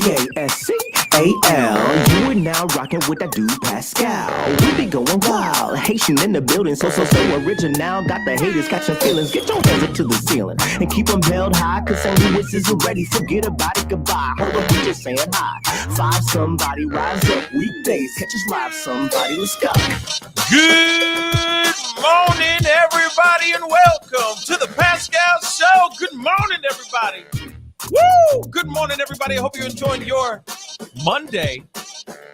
Pascal. You are now rocking with that dude Pascal. We be going wild, Haitian in the building, so original. Got the haters catching feelings. Get your hands up to the ceiling and keep them held high. Cause St. Louis is ready. Forget about it, goodbye. Hold up, we just saying hi. Five somebody, rise up. Weekdays, catch us live. Somebody, let's go. Good morning, everybody, and welcome to the Pascal Show. Good morning, everybody. Woo! Good morning, everybody. I hope you're enjoying your Monday.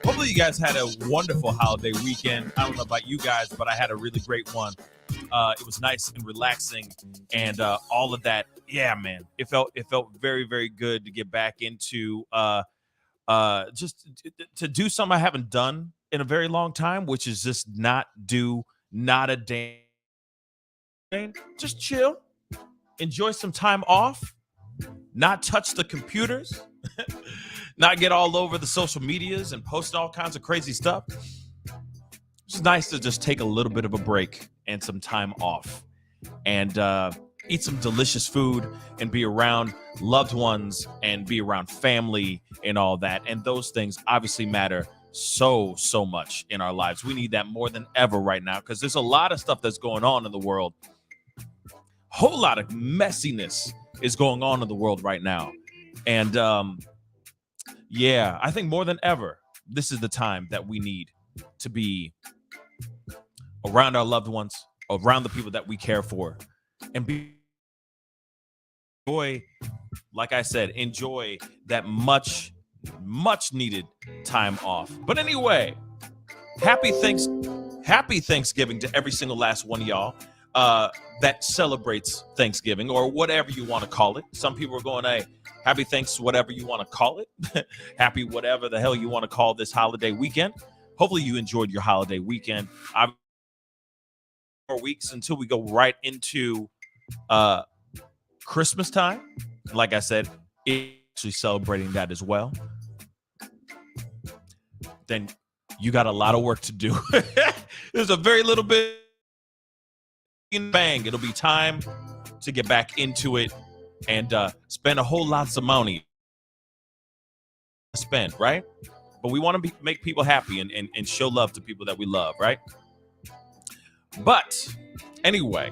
Hopefully you guys had a wonderful holiday weekend. I don't know about you guys, but I had a really great one. It was nice and relaxing and all of that. Yeah, man. It felt very, very good to get back into just to do something I haven't done in a very long time, which is just not a damn thing. Just chill. Enjoy some time off. Not touch the computers, not get all over the social medias and post all kinds of crazy stuff. It's nice to just take a little bit of a break and some time off and eat some delicious food and be around loved ones and be around family and all that. And those things obviously matter so much in our lives. We need that more than ever right now because there's a lot of stuff that's going on in the world. Whole lot of messiness is going on in the world right now. And I think more than ever, this is the time that we need to be around our loved ones, around the people that we care for, and like I said, enjoy that much needed time off. But anyway, happy Thanksgiving to every single last one of y'all that celebrates Thanksgiving or whatever you want to call it. Some people are going, hey, happy thanks, whatever you want to call it. Happy whatever the hell you want to call this holiday weekend. Hopefully you enjoyed your holiday weekend. I've 4 weeks until we go right into Christmas time. Like I said, actually celebrating that as well. Then you got a lot of work to do. There's a very little bit. Bang, it'll be time to get back into it and spend a whole lots of money spend, right? But we want to make people happy and show love to people that we love, right? But anyway,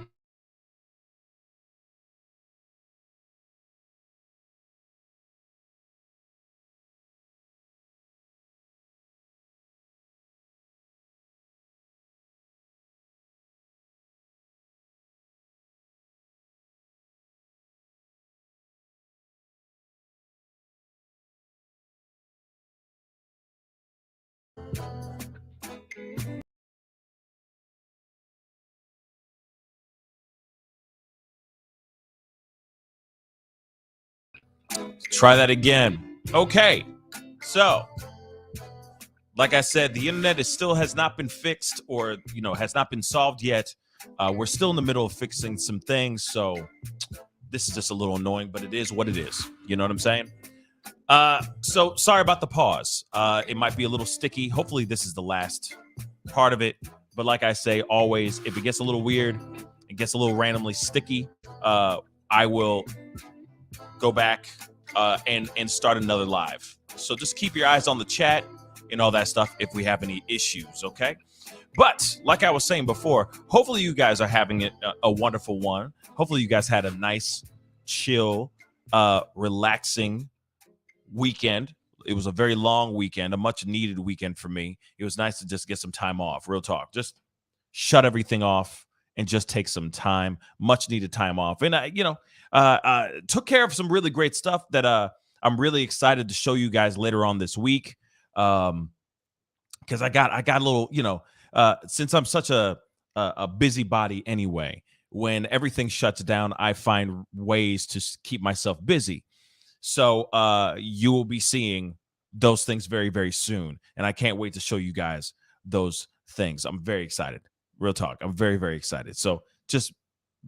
try that again. Okay, so like I said, the internet still has not been fixed or has not been solved yet. We're still in the middle of fixing some things, so this is just a little annoying, but it is what it is. You know what I'm saying? So sorry about the pause. It might be a little sticky. Hopefully this is the last part of it. But like I say, always, if it gets a little weird, it gets a little randomly sticky, I will go back and start another live. So just keep your eyes on the chat and all that stuff if we have any issues, okay? But like I was saying before, hopefully you guys are having a wonderful one. Hopefully you guys had a nice, chill, relaxing weekend. It was a very long weekend, a much needed weekend for me. It was nice to just get some time off, real talk. Just shut everything off and just take some time, much needed time off. And I took care of some really great stuff that I'm really excited to show you guys later on this week. Because I got a little, since I'm such a busybody anyway, when everything shuts down, I find ways to keep myself busy. So you will be seeing those things very, very soon. And I can't wait to show you guys those things. I'm very excited. Real talk. I'm very, very excited. So just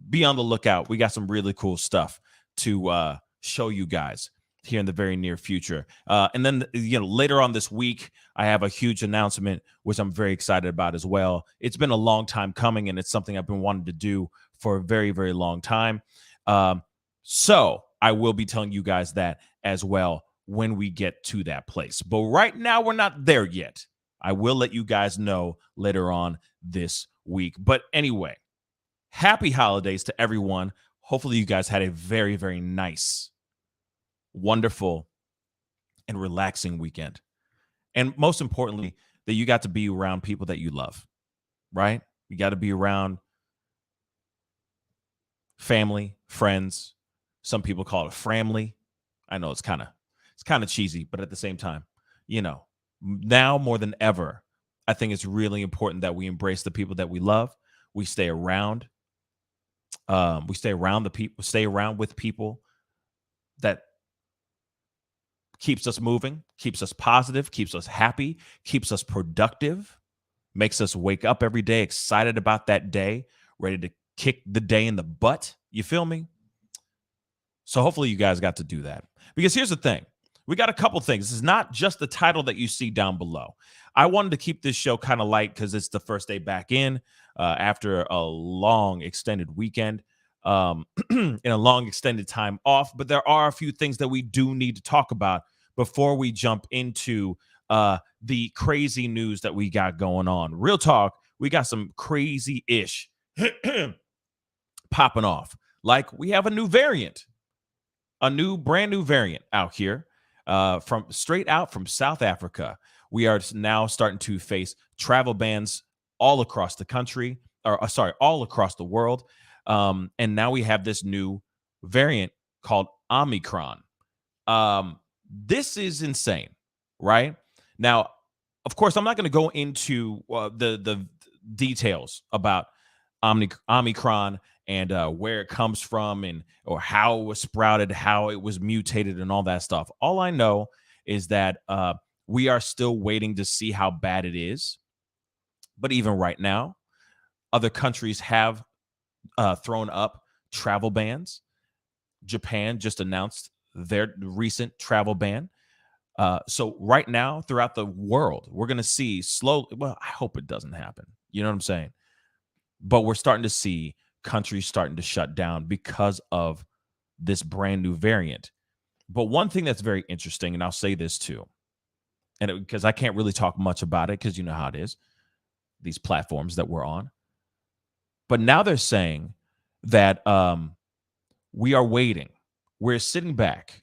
be on the lookout. We got some really cool stuff to show you guys here in the very near future. And then, later on this week, I have a huge announcement, which I'm very excited about as well. It's been a long time coming, and it's something I've been wanting to do for a very, very long time. So I will be telling you guys that as well when we get to that place. But right now, we're not there yet. I will let you guys know later on this week. But anyway, happy holidays to everyone. Hopefully, you guys had a very, very nice, wonderful, and relaxing weekend. And most importantly, that you got to be around people that you love, right? You got to be around family, friends. Some people call it family. I know it's kind of cheesy, but at the same time, now more than ever, I think it's really important that we embrace the people that we love. We stay around. We stay around stay around with people that keeps us moving, keeps us positive, keeps us happy, keeps us productive, makes us wake up every day excited about that day, ready to kick the day in the butt. You feel me? So hopefully you guys got to do that. Because here's the thing. We got a couple things. This is not just the title that you see down below. I wanted to keep this show kind of light because it's the first day back in after a long extended weekend and a long extended time off. But there are a few things that we do need to talk about before we jump into the crazy news that we got going on. Real talk, we got some crazy-ish popping off. Like we have a new variant, brand new variant out here from straight out from South Africa. We are now starting to face travel bans all across the country, all across the world. And now we have this new variant called Omicron. This is insane, right? Now, of course, I'm not going to go into the details about Omicron and where it comes from or how it was sprouted, how it was mutated and all that stuff. All I know is that we are still waiting to see how bad it is. But even right now, other countries have thrown up travel bans. Japan just announced their recent travel ban. So right now, throughout the world, we're going to see slowly. Well, I hope it doesn't happen. You know what I'm saying? But we're starting to see countries starting to shut down because of this brand new variant. But one thing that's very interesting, and I'll say this too, and because I can't really talk much about it because you know how it is, these platforms that we're on. But now they're saying that we are waiting. We're sitting back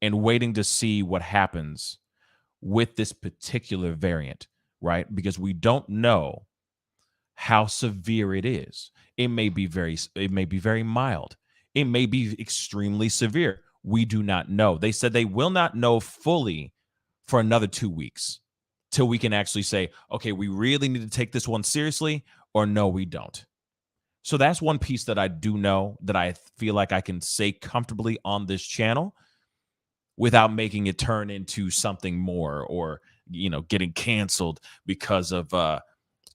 and waiting to see what happens with this particular variant, right? Because we don't know how severe it is. It may be very mild. It may be extremely severe. We do not know. They said they will not know fully for another 2 weeks till we can actually say, okay, we really need to take this one seriously, or no, we don't. So that's one piece that I do know that I feel like I can say comfortably on this channel without making it turn into something more or, getting canceled because of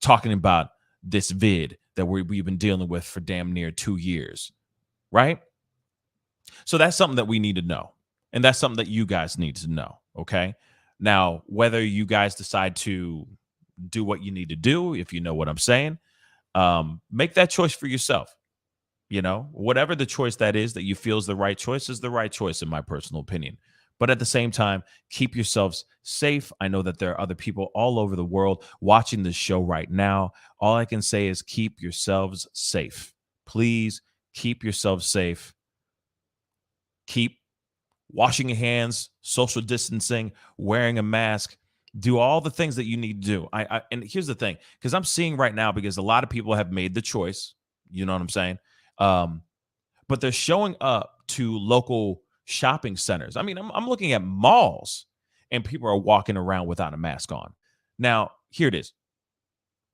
talking about this vid that we've been dealing with for damn near 2 years, right? So that's something that we need to know. And that's something that you guys need to know, okay? Now, whether you guys decide to do what you need to do, if you know what I'm saying, make that choice for yourself. Whatever the choice that is that you feel is the right choice is the right choice, in my personal opinion. But at the same time, keep yourselves safe. I know that there are other people all over the world watching this show right now. All I can say is keep yourselves safe. Please keep yourselves safe. Keep washing your hands, social distancing, wearing a mask. Do all the things that you need to do. And here's the thing, because I'm seeing right now, because a lot of people have made the choice, you know what I'm saying? But they're showing up to local shopping centers. I mean, I'm looking at malls and people are walking around without a mask on. Now, here it is.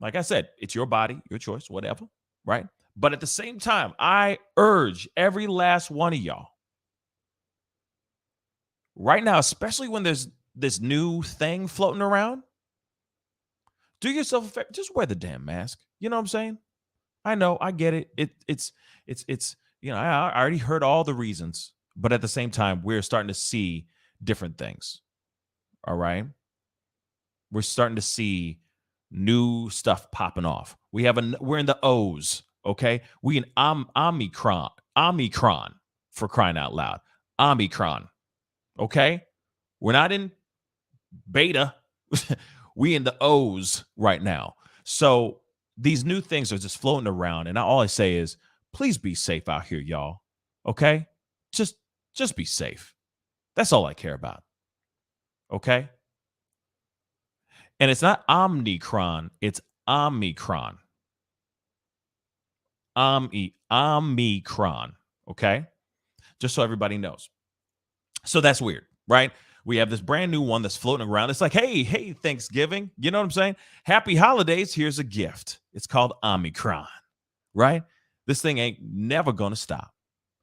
Like I said, it's your body, your choice, whatever, right? But at the same time, I urge every last one of y'all right now, especially when there's this new thing floating around, do yourself a favor, just wear the damn mask. You know what I'm saying? I know, I get it. It's I already heard all the reasons, but at the same time, we're starting to see different things. All right. We're starting to see new stuff popping off. We're in the O's. Okay. We in Omicron for crying out loud. Omicron. Okay. We're not in beta. We in the O's right now. So these new things are just floating around. And all I say is, please be safe out here, y'all. Okay? Just be safe. That's all I care about. Okay? And it's not Omicron, it's Omicron. Omicron. Okay? Just so everybody knows. So that's weird, right? We have this brand new one that's floating around. It's like, hey, Thanksgiving. You know what I'm saying? Happy holidays. Here's a gift. It's called Omicron, right? This thing ain't never going to stop.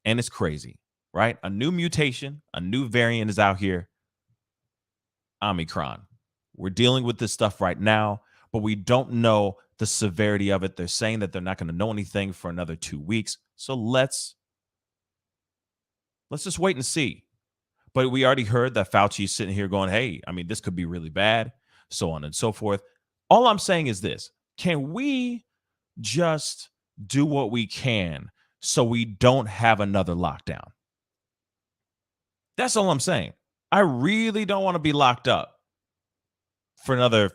And it's crazy, right? A new mutation, a new variant is out here. Omicron. We're dealing with this stuff right now, but we don't know the severity of it. They're saying that they're not going to know anything for another 2 weeks. So let's just wait and see. But we already heard that Fauci's sitting here going, hey, I mean, this could be really bad, so on and so forth. All I'm saying is this. Can we just do what we can so we don't have another lockdown? That's all I'm saying. I really don't want to be locked up for another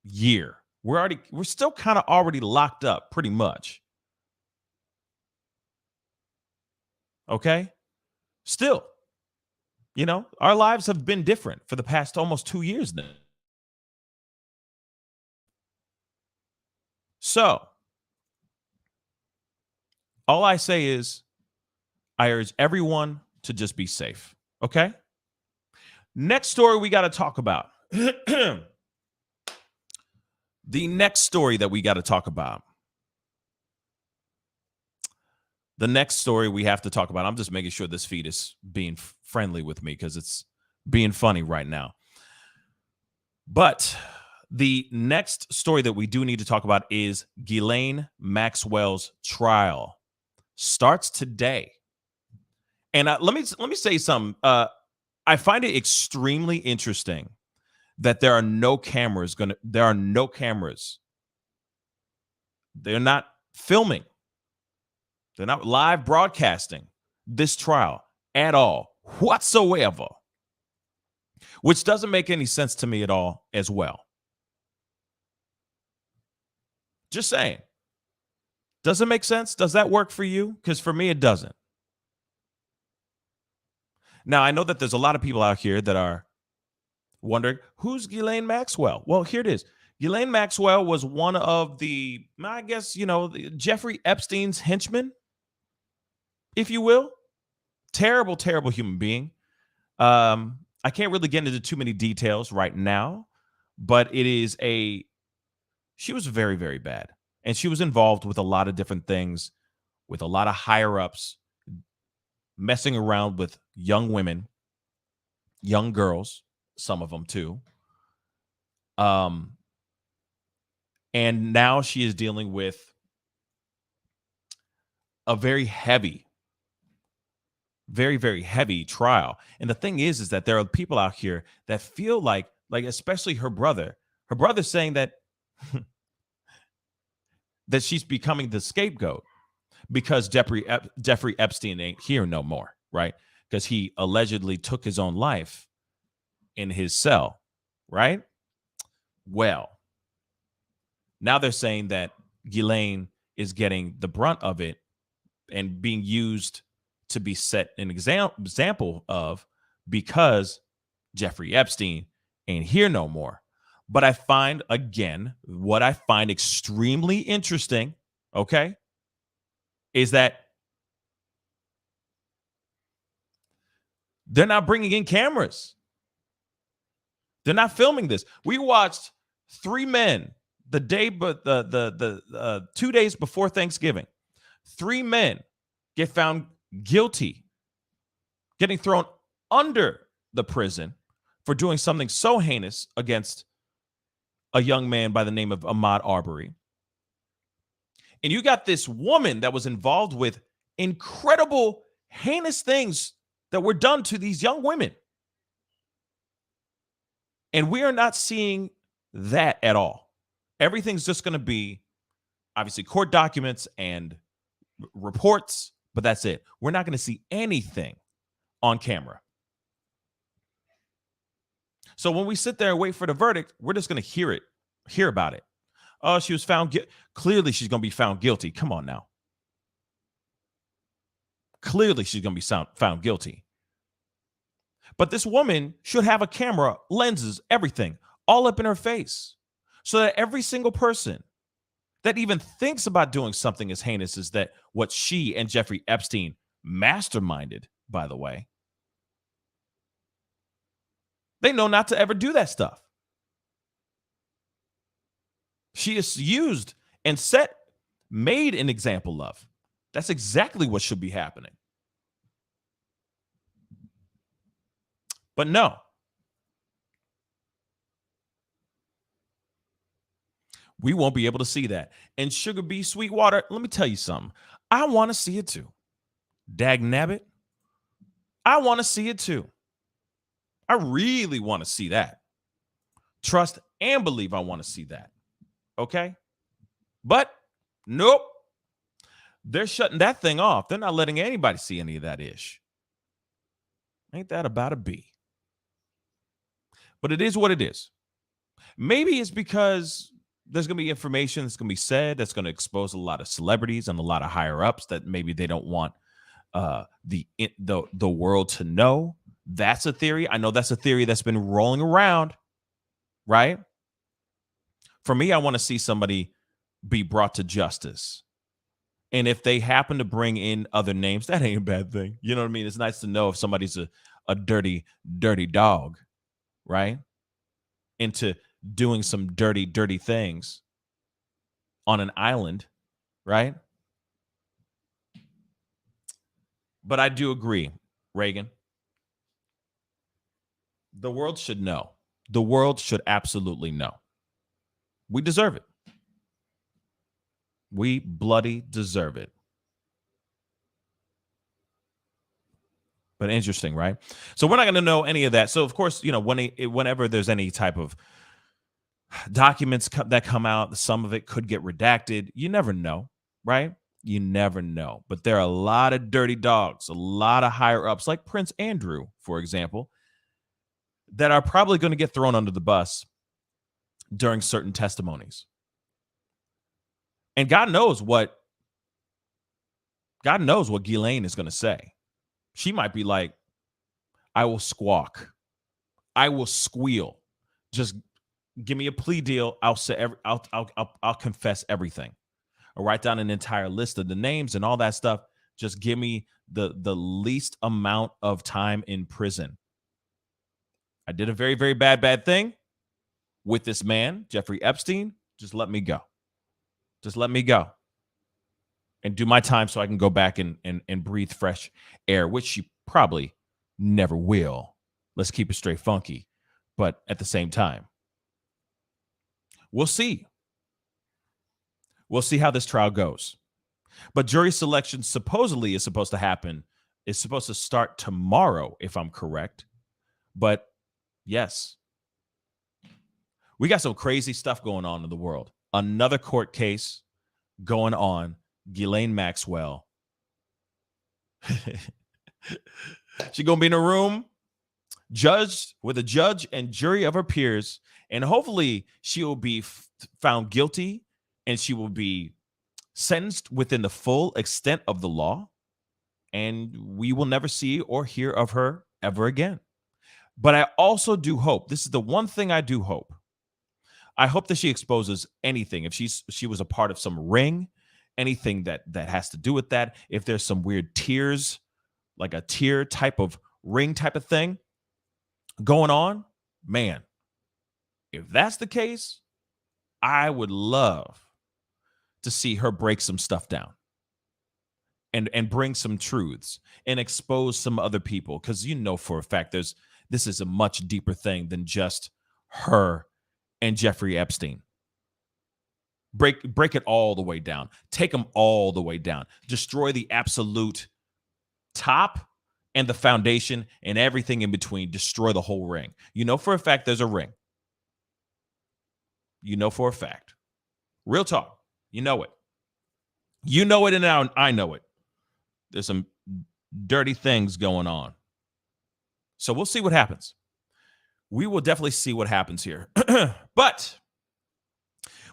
year. We're still kind of already locked up pretty much. Okay? Still. You know, our lives have been different for the past almost 2 years now. So, all I say is, I urge everyone to just be safe. Okay? Next story we got to talk about. The next story that we got to talk about. The next story we have to talk about. I'm just making sure this feed is being friendly with me because it's being funny right now. But the next story that we do need to talk about is Ghislaine Maxwell's trial. Starts today. And let me say something. I find it extremely interesting that there are no cameras. They're not filming. They're not live broadcasting this trial at all, whatsoever, which doesn't make any sense to me at all as well. Just saying. Does it make sense? Does that work for you? Because for me, it doesn't. Now, I know that there's a lot of people out here that are wondering, who's Ghislaine Maxwell? Well, here it is. Ghislaine Maxwell was one of the, I guess, Jeffrey Epstein's henchmen, if you will. Terrible, terrible human being. I can't really get into too many details right now, but she was very, very bad. And she was involved with a lot of different things, with a lot of higher ups, messing around with young women, young girls, some of them too. And now she is dealing with a very heavy, very, very heavy trial. And the thing is that there are people out here that feel like especially her brother's saying that that she's becoming the scapegoat because Jeffrey Epstein ain't here no more, right? Because he allegedly took his own life in his cell, right? Well, now they're saying that Ghislaine is getting the brunt of it and being used to be set an example of because Jeffrey Epstein ain't here no more. But I find, again, what I find extremely interesting, okay, is that they're not bringing in cameras. They're not filming this. We watched 3 men the 2 days before Thanksgiving. 3 men get found guilty, getting thrown under the prison for doing something so heinous against a young man by the name of Ahmaud Arbery. And you got this woman that was involved with incredible, heinous things that were done to these young women. And we are not seeing that at all. Everything's just going to be, obviously, court documents and reports, but that's it. We're not going to see anything on camera. So when we sit there and wait for the verdict, we're just going to hear about it. Oh, she was found guilty. Clearly, she's going to be found guilty. Come on now. Clearly, she's going to be found guilty. But this woman should have a camera, lenses, everything, all up in her face, so that every single person that even thinks about doing something as heinous as that, what she and Jeffrey Epstein masterminded, by the way, they know not to ever do that stuff. She is used and made an example of. That's exactly what should be happening. But no. We won't be able to see that. And Sugar Bee Sweetwater, let me tell you something. I want to see it too. Dag nabbit. I want to see it too. I really want to see that. Trust and believe I want to see that. Okay? But nope. They're shutting that thing off. They're not letting anybody see any of that ish. Ain't that about a bee? But it is what it is. Maybe it's because there's going to be information that's going to be said that's going to expose a lot of celebrities and a lot of higher ups that maybe they don't want the world to know. That's a theory. I know that's a theory that's been rolling around, right? For me, I want to see somebody be brought to justice. And if they happen to bring in other names, that ain't a bad thing. You know what I mean? It's nice to know if somebody's a dirty, dirty dog, right? Into doing some dirty, dirty things on an island, right? But I do agree, Reagan. The world should know. The world should absolutely know. We deserve it. We bloody deserve it. But interesting, right? So we're not going to know any of that. So, of course, you know, whenever there's any type of documents that come out, some of it could get redacted. You never know, right? You never know. But there are a lot of dirty dogs, a lot of higher ups, like Prince Andrew, for example, that are probably going to get thrown under the bus during certain testimonies. And God knows what Ghislaine is going to say. She might be like, I will squawk. I will squeal. Just give me a plea deal. I'll confess everything. I'll write down an entire list of the names and all that stuff. Just give me the least amount of time in prison. I did a very, very bad thing with this man, Jeffrey Epstein. Just let me go. Just let me go and do my time so I can go back and breathe fresh air, which she probably never will. Let's keep it straight funky. But at the same time, we'll see. We'll see how this trial goes. But jury selection supposedly is supposed to happen. It's supposed to start tomorrow, if I'm correct. But yes, we got some crazy stuff going on in the world. Another court case going on. Ghislaine Maxwell. She's going to be in a room judged with a judge and jury of her peers. And hopefully she will be found guilty and she will be sentenced within the full extent of the law. And we will never see or hear of her ever again. But I also do hope, this is the one thing I do hope. I hope that she exposes anything. If she was a part of some ring, anything that has to do with that, if there's some weird tiers, like a tier type of ring type of thing going on, man, if that's the case, I would love to see her break some stuff down and bring some truths and expose some other people. Because you know for a fact this is a much deeper thing than just her and Jeffrey Epstein. Break it all the way down. Take them all the way down. Destroy the absolute top and the foundation and everything in between. Destroy the whole ring. You know for a fact there's a ring. You know for a fact. Real talk. You know it. You know it and now I know it. There's some dirty things going on. So we'll see what happens. we will definitely see what happens here. But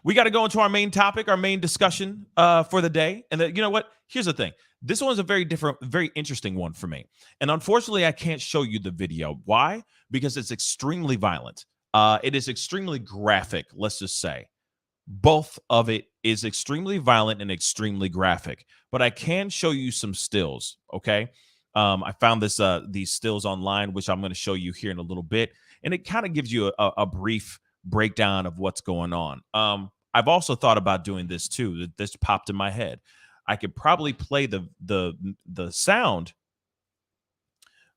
we got to go into our main topic, our main discussion for the day. And you know what? Here's the thing. This one's a very different, very interesting one for me. And unfortunately, I can't show you the video. Why? Because it's extremely violent. It is extremely graphic, let's just say. Both of it is extremely violent and extremely graphic. But I can show you some stills, okay? I found these stills online, which I'm going to show you here in a little bit. And it kind of gives you a brief breakdown of what's going on. I've also thought about doing this too. This popped in my head. I could probably play the sound,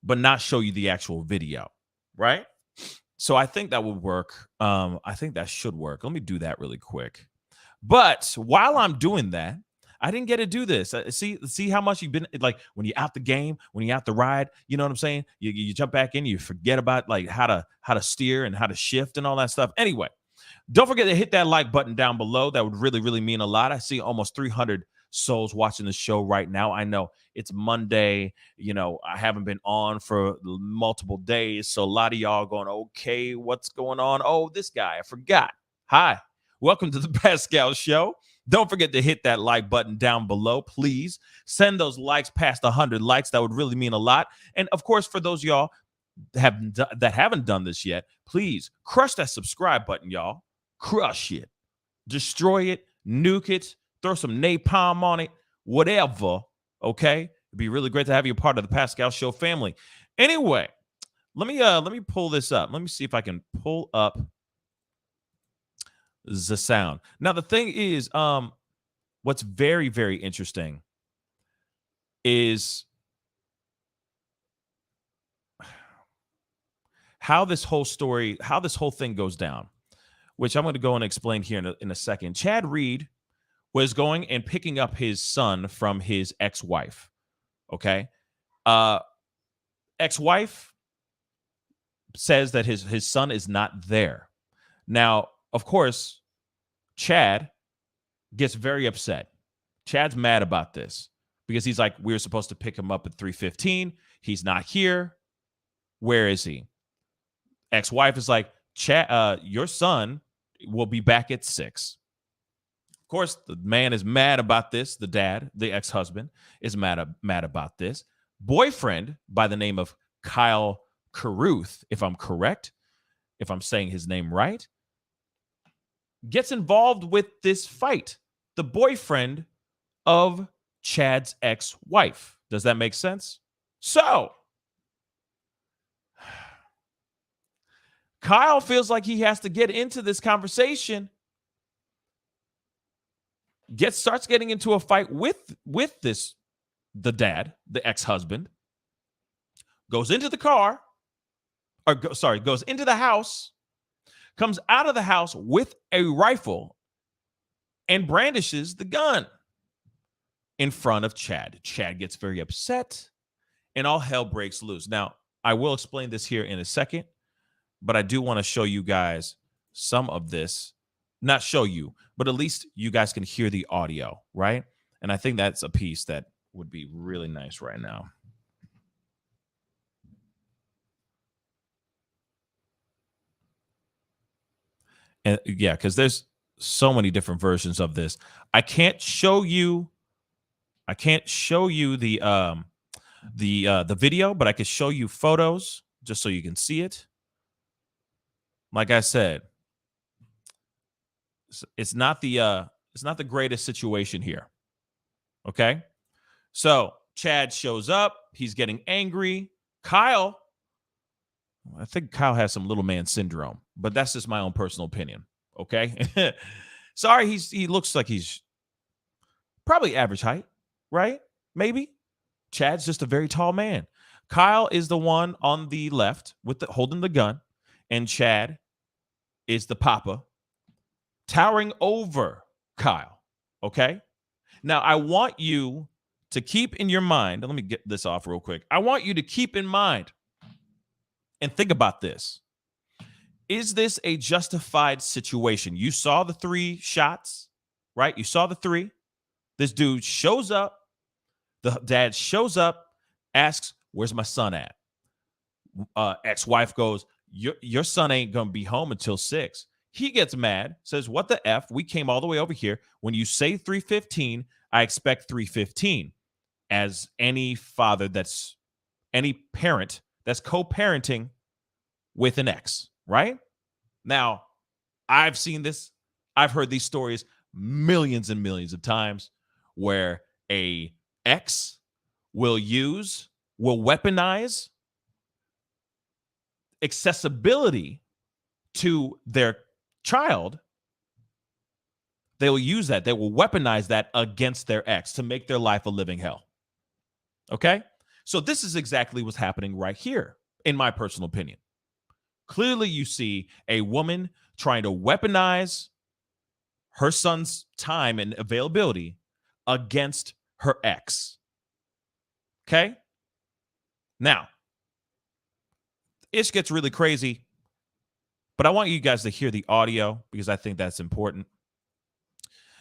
but not show you the actual video, right? So I think that would work. I think that should work. Let me do that really quick. But while I'm doing that, I didn't get to do this. See how much you've been like when you're out the game, when you're out the ride. You know what I'm saying? You jump back in, you forget about like how to steer and how to shift and all that stuff. Anyway, don't forget to hit that like button down below. That would really, really mean a lot. I see almost 300 souls watching the show right now. I know it's Monday. You know, I haven't been on for multiple days. So a lot of y'all going, okay, what's going on? Oh, this guy, I forgot. Hi, welcome to the Pascal Show. Don't forget to hit that like button down below. Please send those likes past 100 likes. That would really mean a lot. And of course, for those y'all that haven't done this yet, please crush that subscribe button, y'all. Crush it. Destroy it. Nuke it. Throw some napalm on it. Whatever. Okay? It'd be really great to have you a part of the Pascal Show family. Anyway, let me pull this up. Let me see if I can pull up the sound. Now, the thing is, what's very, very interesting is how this whole thing goes down, which I'm going to go and explain here in a second. Chad Reed was going and picking up his son from his ex-wife. Okay. Ex-wife says that his son is not there. Now, of course, Chad gets very upset. Chad's mad about this because he's like, we were supposed to pick him up at 3:15. He's not here. Where is he? Ex-wife is like, Chad, your son will be back at 6. Of course, the man is mad about this. The dad, the ex-husband, is mad about this. Boyfriend by the name of Kyle Carruth, if I'm correct, if I'm saying his name right, gets involved with this fight. The boyfriend of Chad's ex-wife. Does that make sense? So, Kyle feels like he has to get into this conversation. Starts getting into a fight with the dad, the ex-husband. Goes into the car, goes into the house, comes out of the house with a rifle and brandishes the gun in front of Chad. Chad gets very upset and all hell breaks loose. Now, I will explain this here in a second, but I do want to show you guys some of this. Not show you, but at least you guys can hear the audio, right? And I think that's a piece that would be really nice right now. And yeah, because there's so many different versions of this. I can't show you the video, but I can show you photos just so you can see it. Like I said, it's not the greatest situation here. Okay? So, Chad shows up, he's getting angry. I think Kyle has some little man syndrome, but that's just my own personal opinion. Okay? Sorry, he looks like he's probably average height, right? Maybe. Chad's just a very tall man. Kyle is the one on the left holding the gun, and Chad is the papa towering over Kyle. Okay? Now, I want you to keep in your mind, let me get this off real quick. I want you to keep in mind and think about this. Is this a justified situation? You saw the 3 shots, right? You saw the 3. This dude shows up. The dad shows up, asks, where's my son at? Ex-wife goes, your son ain't gonna be home until 6. He gets mad, says, what the F? We came all the way over here. When you say 3:15, I expect 3:15. As any parent that's co-parenting with an ex, right? Now, I've seen this. I've heard these stories millions and millions of times where a ex will weaponize accessibility to their child. They will use that. They will weaponize that against their ex to make their life a living hell. Okay? So this is exactly what's happening right here, in my personal opinion. Clearly, you see a woman trying to weaponize her son's time and availability against her ex. Okay? Now, it gets really crazy, but I want you guys to hear the audio because I think that's important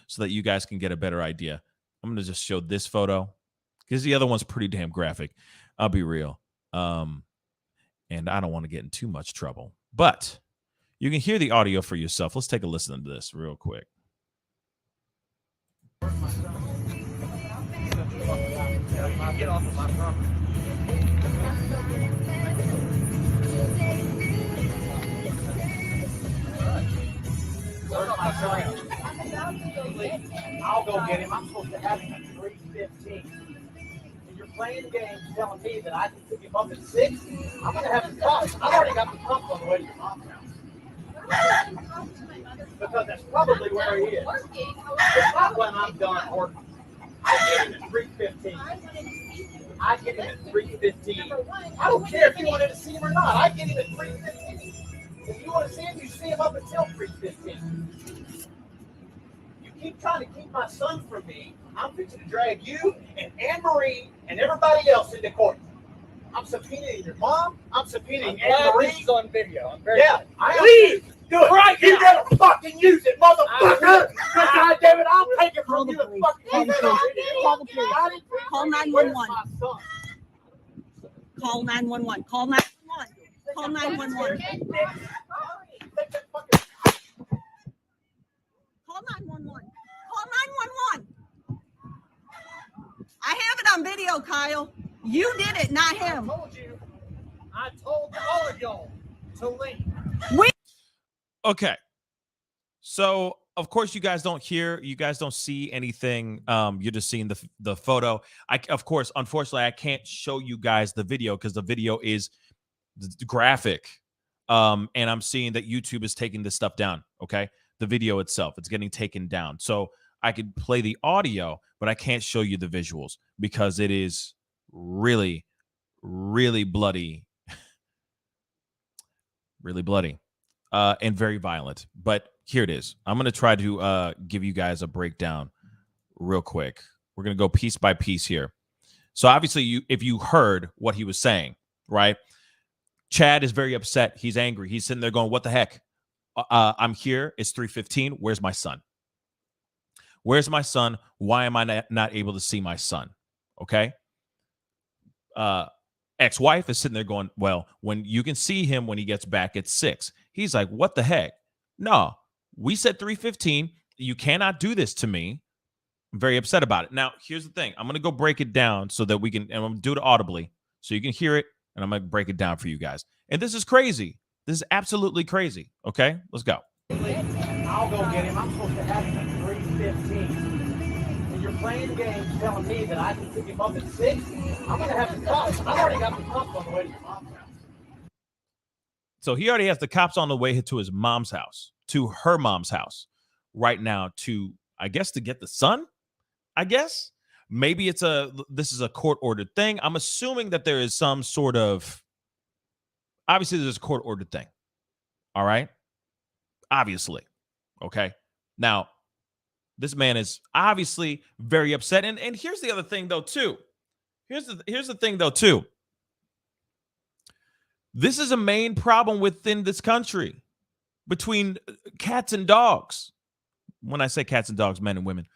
so that you guys can get a better idea. I'm going to just show this photo because the other one's pretty damn graphic. I'll be real. And I don't want to get in too much trouble, but you can hear the audio for yourself. Let's take a listen to this real quick. Get off of my property. Where's my son? I'll go get him. I'm supposed to have him at 3:15. And you're playing games telling me that I can pick him up at 6? I'm going to have the cops. I've already got the cops on the way to your mom's house. Because that's probably where he is. It's not when I'm done working. I get him at 3:15. I get him at 3:15. I don't care if you wanted to see him or not. I get him at 3:15. If you want to see him, you see him up until 3:15. You keep trying to keep my son from me. I'm fixing to drag you and Anne-Marie and everybody else into court. I'm subpoenaing your mom. I'm subpoenaing Anne-Marie. This is on video. I'm very glad. Please do it right now. You better fucking use it, motherfucker. God damn it, I'll take it from you. Call 911. Call 911. Call 911. Call 911. Call 911. Call 911. I have it on video, Kyle. You did it, not him. I told all of y'all to leave. Okay. So, of course, you guys don't see anything. You're just seeing the photo. Unfortunately, I can't show you guys the video because the video is graphic. And I'm seeing that YouTube is taking this stuff down. Okay. The video itself, it's getting taken down. So I could play the audio, but I can't show you the visuals because it is really, really bloody. Really bloody. And very violent. But here it is. I'm going to try to give you guys a breakdown real quick. We're going to go piece by piece here. So obviously, if you heard what he was saying, right? Chad is very upset. He's angry. He's sitting there going, what the heck? I'm here. It's 3:15. Where's my son? Where's my son? Why am I not able to see my son? Okay. Ex-wife is sitting there going, well, when you can see him when he gets back at 6. He's like, what the heck? No, we said 3:15. You cannot do this to me. I'm very upset about it. Now, here's the thing. I'm going to go break it down so that we can, and I'm going to do it audibly so you can hear it, and I'm going to break it down for you guys. And this is crazy. This is absolutely crazy. Okay, let's go. I'll go get him. I'm supposed to have him at 3:15. And you're playing games telling me that I can pick him up at 6? I'm going to have the cops. I've already got the cops on the way to your mom's house. So he already has the cops on the way to his mom's house, to her mom's house right now to, I guess, to get the son, I guess. Maybe this is a court-ordered thing. I'm assuming that there is some sort of, obviously there's a court-ordered thing. All right? Obviously. Okay? Now, this man is obviously very upset. And here's the other thing, though, too. Here's the thing, though, too. This is a main problem within this country between cats and dogs. When I say cats and dogs, men and women.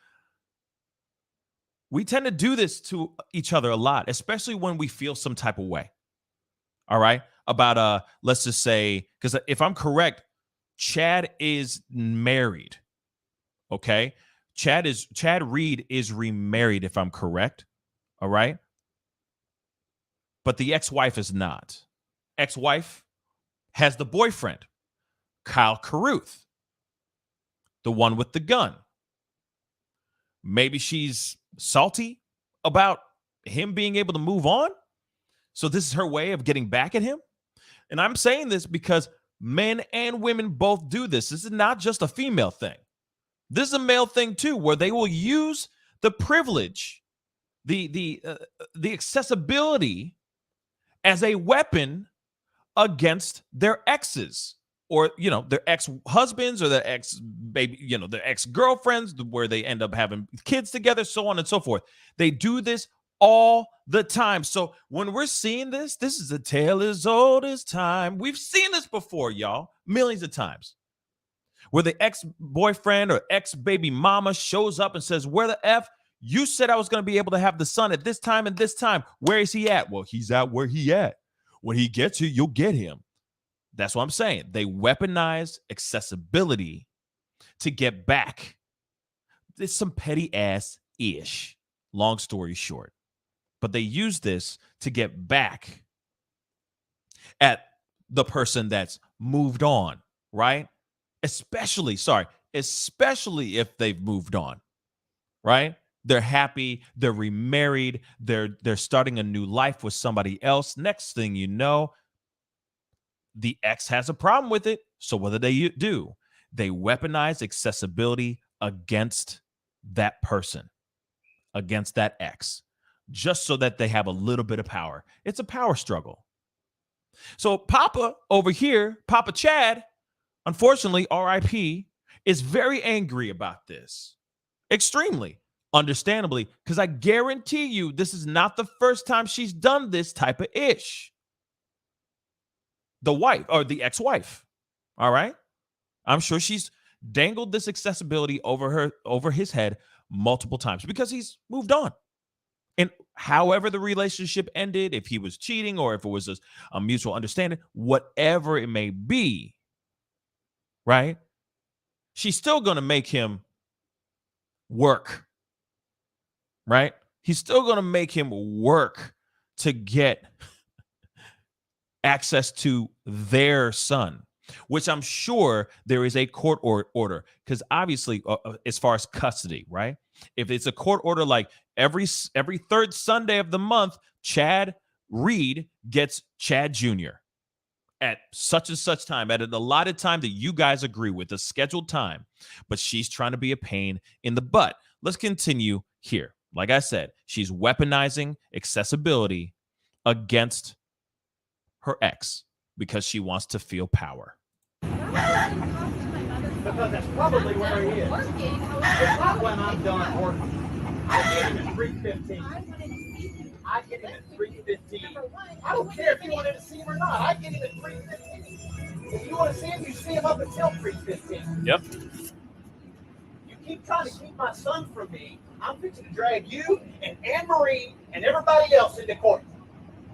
We tend to do this to each other a lot, especially when we feel some type of way. All right? about let's just say, because if I'm correct, Chad is married. Okay. Chad Reed is remarried, if I'm correct. All right. But the ex-wife is not. Ex-wife has the boyfriend, Kyle Carruth, the one with the gun. Maybe she's salty about him being able to move on. So this is her way of getting back at him. And I'm saying this because men and women both do this. This is not just a female thing. This is a male thing too, where they will use the privilege, the accessibility as a weapon against their exes, or their ex-husbands, or their ex-baby, their ex-girlfriends, where they end up having kids together, so on and so forth. They do this all the time. So when we're seeing this is a tale as old as time. We've seen this before, y'all, millions of times, where the ex-boyfriend or ex-baby mama shows up and says, where the F? You said I was going to be able to have the son at this time and this time. Where is he at? Well, he's at where he at. When he gets you, you'll get him. That's what I'm saying. They weaponize accessibility to get back. It's some petty ass ish. Long story short. But they use this to get back at the person that's moved on, right? Especially if they've moved on, right? They're happy, they're remarried, they're starting a new life with somebody else. Next thing you know, the ex has a problem with it. So what do? They weaponize accessibility against that person, against that ex, just so that they have a little bit of power. It's a power struggle. So Papa over here, Papa Chad, unfortunately, RIP, is very angry about this. Extremely. Understandably, because I guarantee you this is not the first time she's done this type of ish. The wife, or the ex-wife. All right. I'm sure she's dangled this accessibility over his head multiple times because he's moved on. And however the relationship ended, if he was cheating or if it was a mutual understanding, whatever it may be, right? She's still going to make him work, right? He's still going to make him work to get access to their son, which I'm sure there is a court order, because obviously, as far as custody, right? If it's a court order, like every third Sunday of the month, Chad Reed gets Chad Jr. at such and such time, at an allotted time that you guys agree with, a scheduled time. But she's trying to be a pain in the butt. Let's continue here. Like I said, she's weaponizing accessibility against her ex because she wants to feel power. Because that's probably where he is. It's not when I'm done working. I get him at 3:15. I get him at 3:15. I don't care if you wanted to see him or not. I get him at 3:15. If you want to see him, you see him up until 3:15. Yep. You keep trying to keep my son from me. I'm fixing to drag you and Anne-Marie and everybody else into court.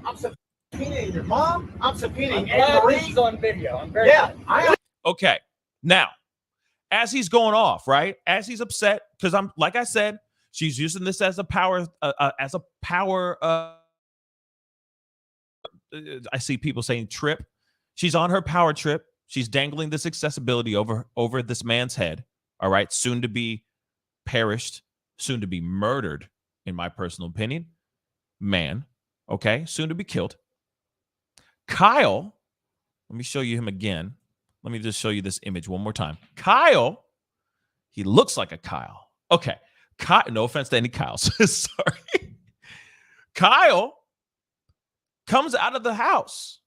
I'm subpoenaing your mom. I'm subpoenaing Anne-Marie. This is on video. I'm very Okay. Now, as he's going off, right? As he's upset, because like I said, she's using this as a power, I see people saying trip. She's on her power trip. She's dangling this accessibility over this man's head. All right. Soon to be perished, soon to be murdered, in my personal opinion. Man. Okay. Soon to be killed. Kyle, let me show you him again. Let me just show you this image one more time. Kyle, he looks like a Kyle. Okay. No offense to any Kyles. Sorry. Kyle comes out of the house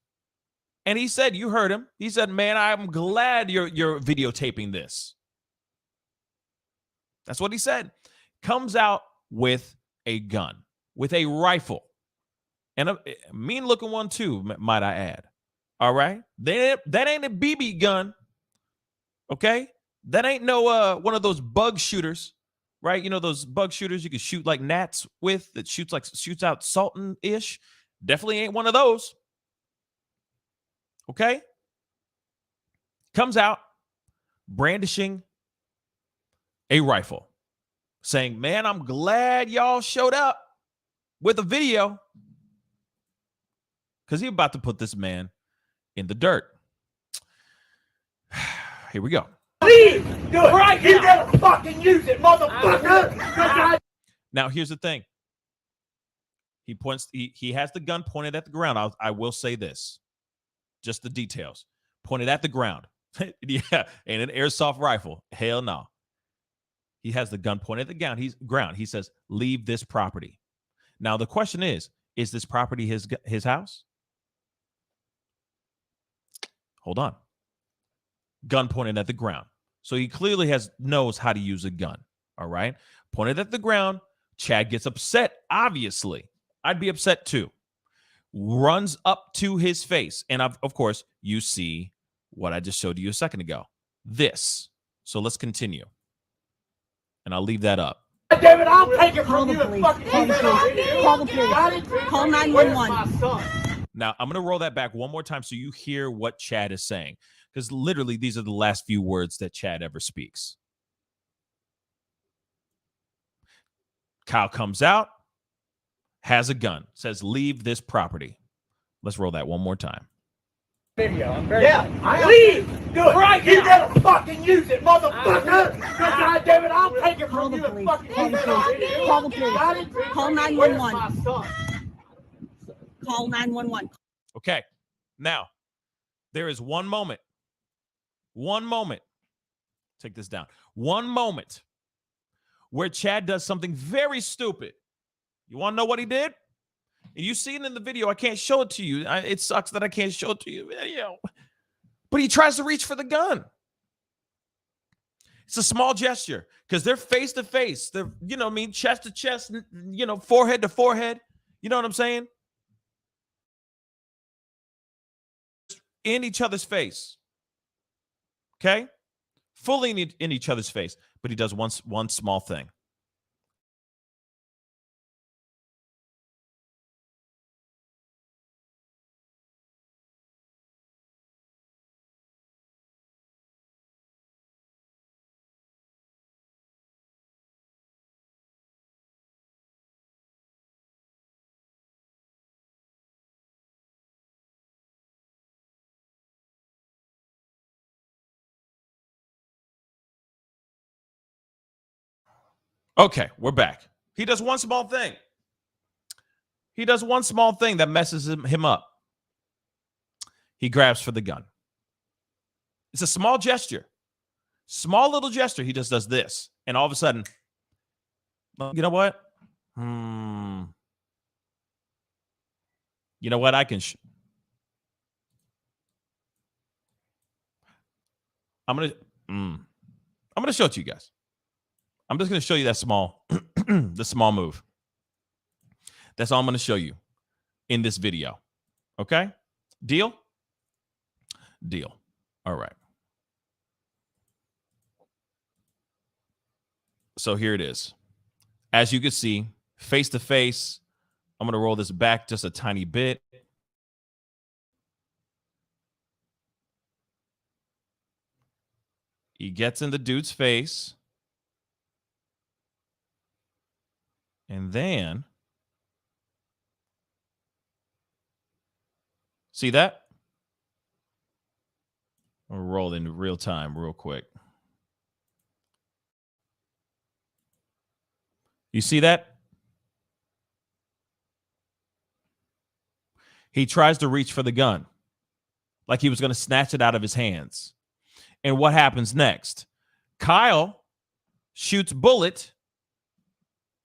and he said, you heard him. He said, man, I'm glad you're videotaping this. That's what he said. Comes out with a gun, with a rifle, and a mean looking one too, might I add. All right. That ain't a BB gun. Okay. That ain't no one of those bug shooters, right? You know, those bug shooters you can shoot like gnats with, that shoots out Sultan-ish. Definitely ain't one of those. Okay? Comes out brandishing a rifle, saying, man, I'm glad y'all showed up with a video, because he's about to put this man in the dirt. Here we go. Please do it right now. You better fucking use it, motherfucker. Now, here's the thing. He points. He has the gun pointed at the ground. I will say this, just the details. Pointed at the ground. Yeah, and an airsoft rifle. Hell no. He has the gun pointed at the ground. He says, "Leave this property." Now, the question is this property his house? Hold on. Gun pointed at the ground. So he clearly knows how to use a gun. All right. Pointed at the ground. Chad gets upset, obviously. I'd be upset too. Runs up to his face. And of course, you see what I just showed you a second ago. This. So let's continue. And I'll leave that up. Damn it, I'll take it Call from the you. police. Fucking Call the police. Call the police. Call 911. Now, I'm going to roll that back one more time so you hear what Chad is saying. Because literally, these are the last few words that Chad ever speaks. Kyle comes out, has a gun, says, leave this property. Let's roll that one more time. Video. Please do it right now. You better fucking use it, motherfucker. God damn it, I'll take it Call from the you. police. Fucking Call the police. Call the police. Call 911. Call 911. Okay. Now, there is one moment. Take this down. One moment where Chad does something very stupid. You want to know what he did? And you see it in the video. I can't show it to you. It sucks that I can't show it to you. But he tries to reach for the gun. It's a small gesture because they're face to face. They're, chest to chest, forehead to forehead. You know what I'm saying? In each other's face. Okay? Fully in each other's face. But he does one small thing. Okay, we're back. He does one small thing. That messes him up. He grabs for the gun. It's a small gesture. Small little gesture. He just does this. And all of a sudden, you know what? You know what? I can... I'm going to show it to you guys. I'm just going to show you that the small move. That's all I'm going to show you in this video. Okay? Deal? Deal. All right. So here it is. As you can see, face to face, I'm going to roll this back just a tiny bit. He gets in the dude's face. And then, see that? I'll roll in real time real quick. You see that? He tries to reach for the gun like he was going to snatch it out of his hands. And what happens next? Kyle shoots bullet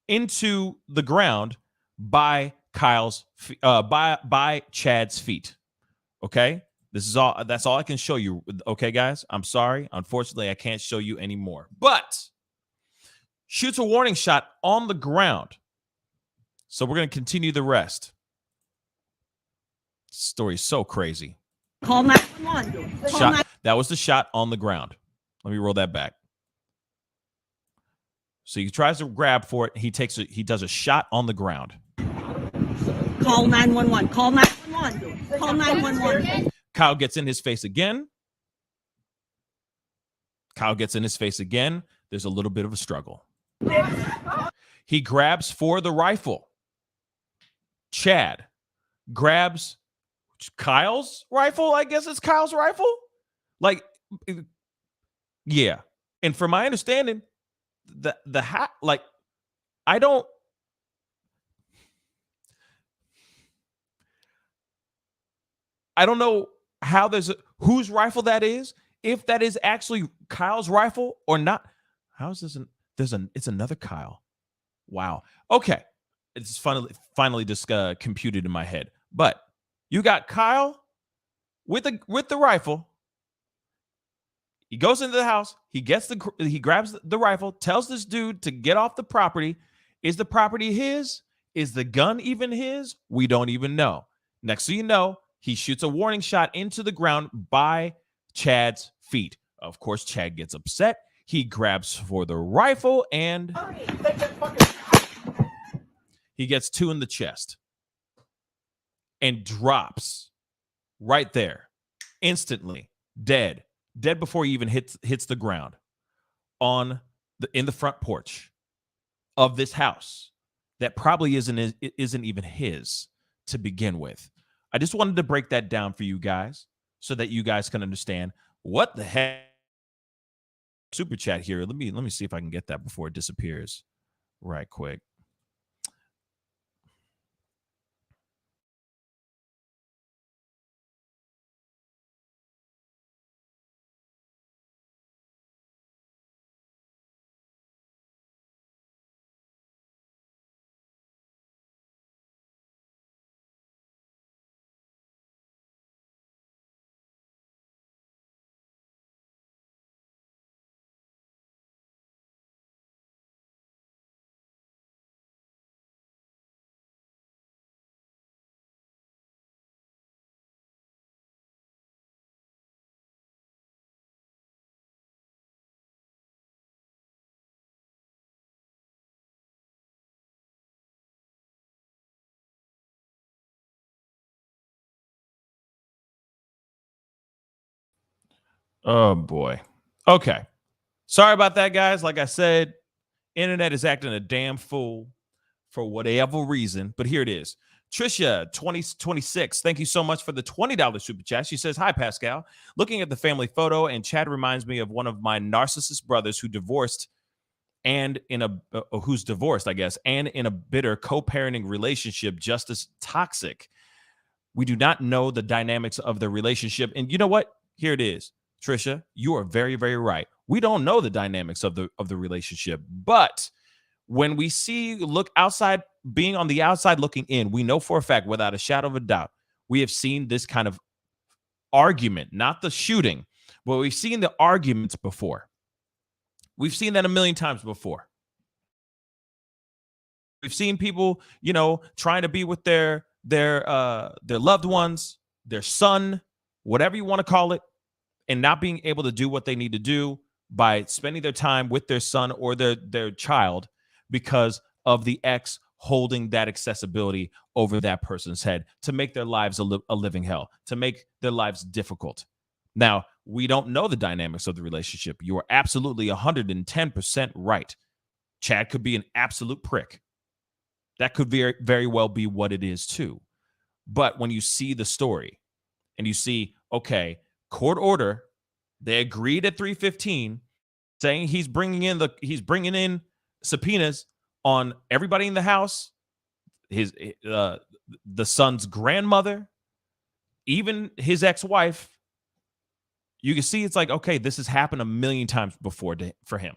into the ground by by Chad's feet. Okay? That's all I can show you. Okay, guys? I'm sorry. Unfortunately, I can't show you anymore. But shoots a warning shot on the ground. So we're going to continue the rest. This story is so crazy. Call 911. That was the shot on the ground. Let me roll that back. So he tries to grab for it. He does a shot on the ground. Call 911. Call 911. Call 911. Kyle gets in his face again. There's a little bit of a struggle. He grabs for the rifle. Chad grabs Kyle's rifle. I guess it's Kyle's rifle. Like, yeah. And from my understanding, the hat, like, I don't know how whose rifle that is, if that is actually Kyle's rifle or not. How is this? It's another Kyle. Wow. Okay. It's finally just computed in my head. But you got Kyle with the rifle. He goes into the house. He grabs the rifle, tells this dude to get off the property. Is the property his? Is the gun even his? We don't even know. Next thing you know, he shoots a warning shot into the ground by Chad's feet. Of course, Chad gets upset. He grabs for the rifle and he gets 2 in the chest and drops right there, instantly, dead before he even hits the ground in the front porch of this house that probably isn't even his to begin with. I just wanted to break that down for you guys so that you guys can understand what the heck. Super chat here. Let me see if I can get that before it disappears right quick. Oh, boy. Okay. Sorry about that, guys. Like I said, internet is acting a damn fool for whatever reason. But here it is. Trisha, 2026. Thank you so much for the $20 super chat. She says, hi, Pascal. Looking at the family photo, and Chad reminds me of one of my narcissist brothers who's divorced, I guess, and in a bitter co-parenting relationship just as toxic. We do not know the dynamics of the relationship. And you know what? Here it is. Trisha, you are very, very right. We don't know the dynamics of the relationship, but when we look outside, being on the outside looking in, we know for a fact, without a shadow of a doubt, we have seen this kind of argument, not the shooting, but we've seen the arguments before. We've seen that a million times before. We've seen people, trying to be with their loved ones, their son, whatever you want to call it, and not being able to do what they need to do by spending their time with their son or their child because of the ex holding that accessibility over that person's head to make their lives a living hell, to make their lives difficult. Now, we don't know the dynamics of the relationship. You are absolutely 110% right. Chad could be an absolute prick. That could very, very well be what it is too. But when you see the story and you see, okay, court order, they agreed at 3:15, saying he's bringing in subpoenas on everybody in the house, the son's grandmother, even his ex-wife. You can see it's like, okay, this has happened a million times before for him,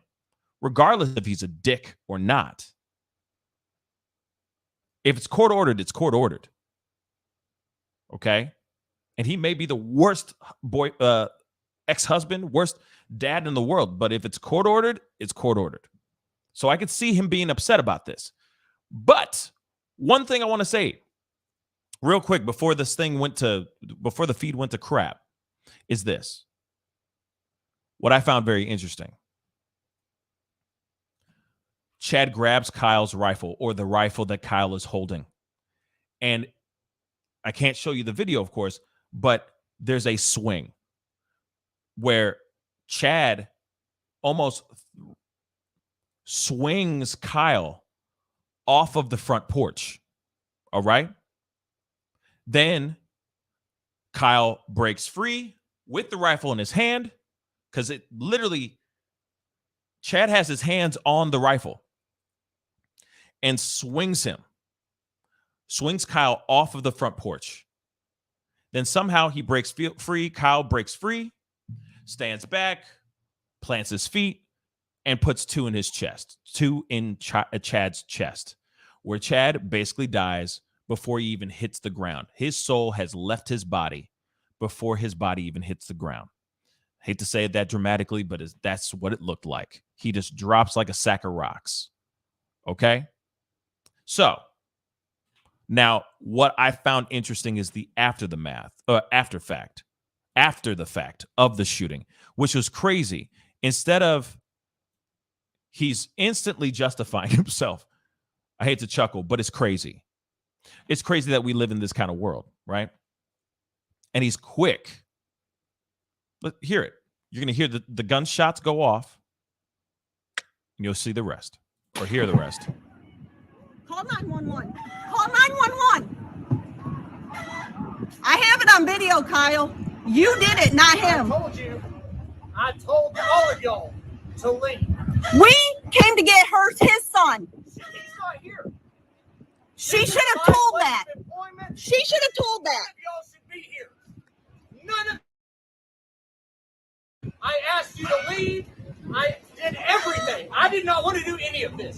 regardless if he's a dick or not. If it's court ordered, it's court ordered. Okay? And he may be the worst ex-husband, worst dad in the world. But if it's court ordered, it's court ordered. So I could see him being upset about this. But one thing I want to say real quick before the feed went to crap is this. What I found very interesting. Chad grabs Kyle's rifle, or the rifle that Kyle is holding. And I can't show you the video, of course, but there's a swing where Chad almost swings Kyle off of the front porch. All right. Then Kyle breaks free with the rifle in his hand because it literally, Chad has his hands on the rifle and swings Kyle off of the front porch. Then somehow he breaks free. Kyle breaks free, stands back, plants his feet, and puts two in his chest, Chad's chest, where Chad basically dies before he even hits the ground. His soul has left his body before his body even hits the ground. Hate to say it that dramatically, but that's what it looked like. He just drops like a sack of rocks. Okay? So, now what I found interesting is the after the fact of the shooting, which was crazy. Instead of he's instantly justifying himself. I hate to chuckle, but it's crazy. It's crazy that we live in this kind of world, right? And he's quick. Hear it. You're going to hear the gunshots go off, and you'll see the rest, or hear the rest. Call 911. Call 911. I have it on video, Kyle. You did it, not him. I told all of y'all to leave. We came to get his son. He's not here. She should have told that. She should have told that. Y'all should be here. None of. I asked you to leave. I did everything. I did not want to do any of this.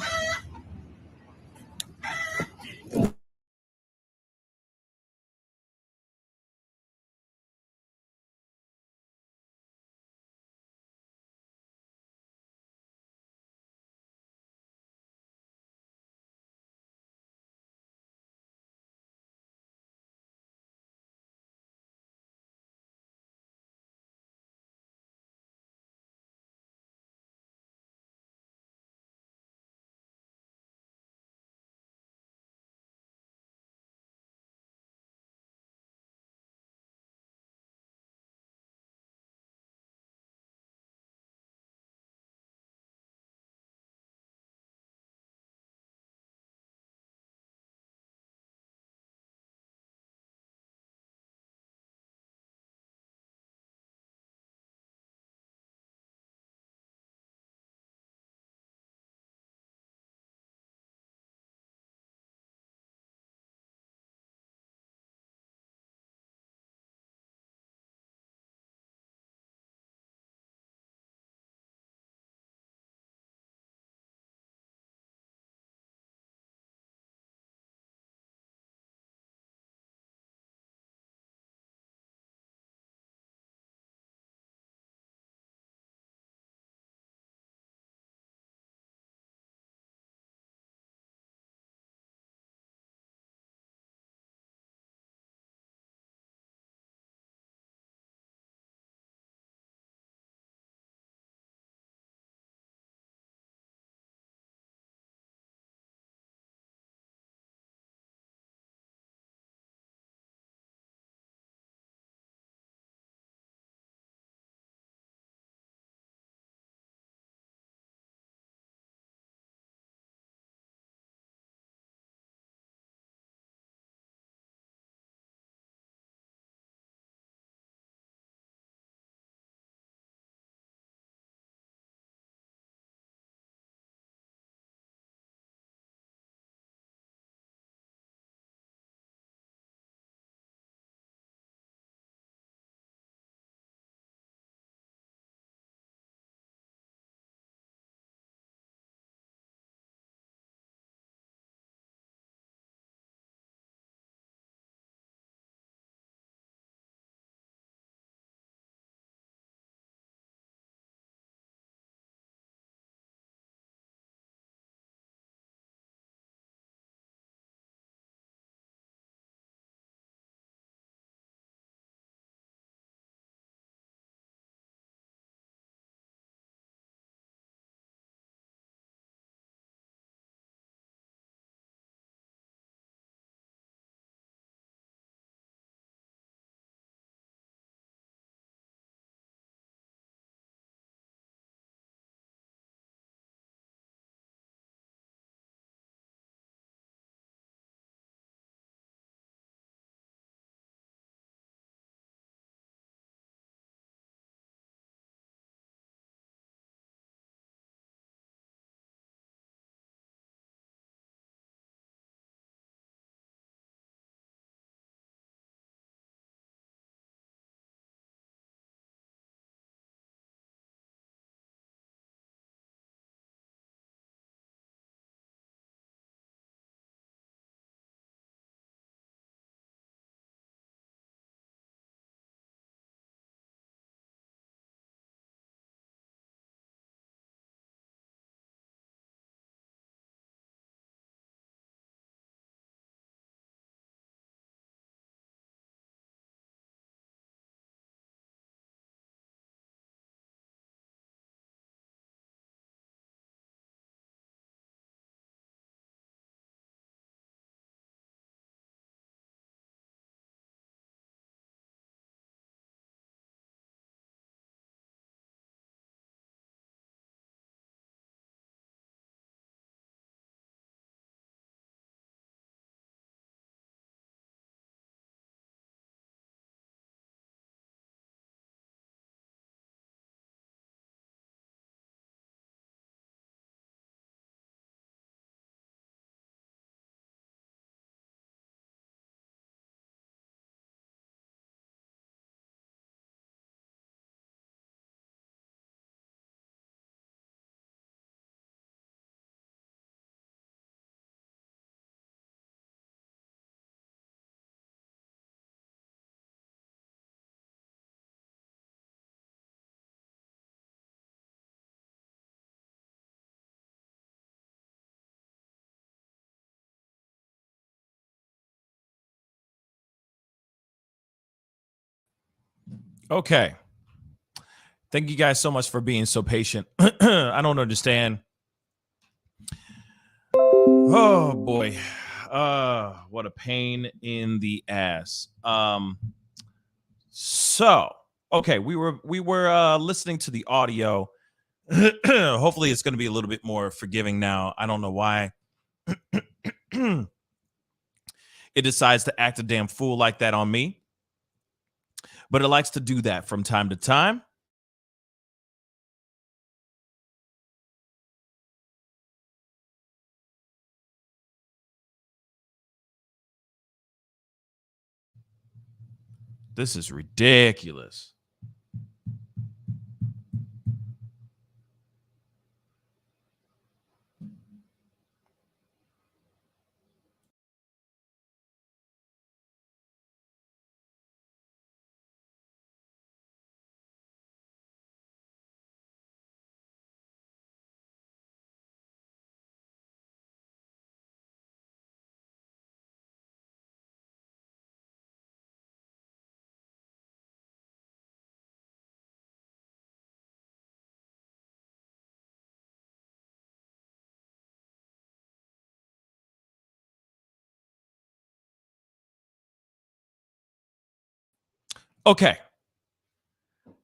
Okay. Thank you guys so much for being so patient. I don't understand. Oh boy. What a pain in the ass. So, okay, we were listening to the audio. Hopefully it's going to be a little bit more forgiving now. I don't know why it decides to act a damn fool like that on me, but it likes to do that from time to time. This is ridiculous. Okay.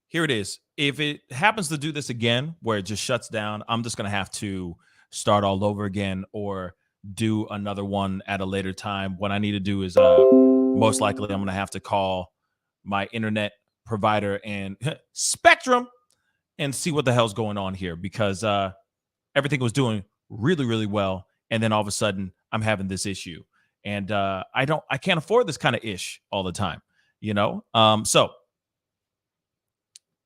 Here it is. If it happens to do this again, where it just shuts down, I'm just going to have to start all over again or do another one at a later time. What I need to do is most likely I'm going to have to call my internet provider and Spectrum and see what the hell's going on here, because everything was doing really, really well. And then all of a sudden I'm having this issue, and I can't afford this kind of ish all the time, you know? So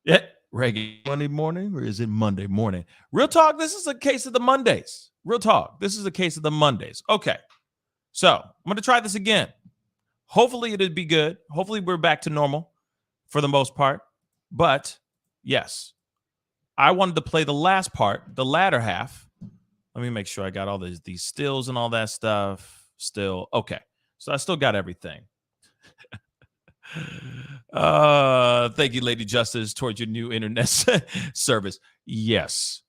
yeah, reggae Monday morning, or is it Monday morning? Real talk, this is a case of the Mondays. Real talk, this is a case of the Mondays. Okay, so I'm going to try this again. Hopefully it'll be good. Hopefully we're back to normal for the most part. But yes, I wanted to play the last part, the latter half. Let me make sure I got all these stills and all that stuff still. Okay, so I still got everything. Thank you, Lady Justice, towards your new internet service. Yes,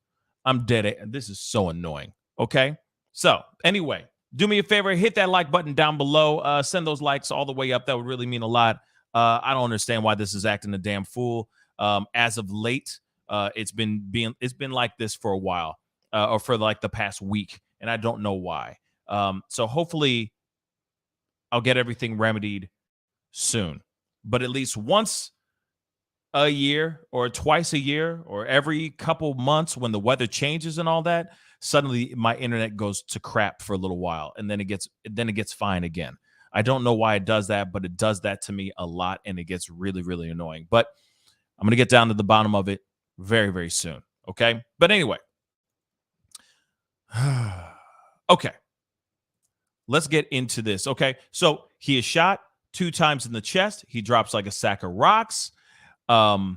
I'm dead. This is so annoying. Okay, so anyway, do me a favor, hit that like button down below. Send those likes all the way up. That would really mean a lot. I don't understand why this is acting a damn fool. As of late, it's been like this for a while, or for like the past week, and I don't know why. So hopefully, I'll get everything remedied soon. But at least once a year or twice a year or every couple months, when the weather changes and all that, suddenly my internet goes to crap for a little while, and then it gets fine again. I don't know why it does that, but it does that to me a lot, and it gets really, really annoying. But I'm going to get down to the bottom of it very, very soon. Okay? But anyway. Okay. Let's get into this. Okay? So he is shot 2 times in the chest. He drops like a sack of rocks. But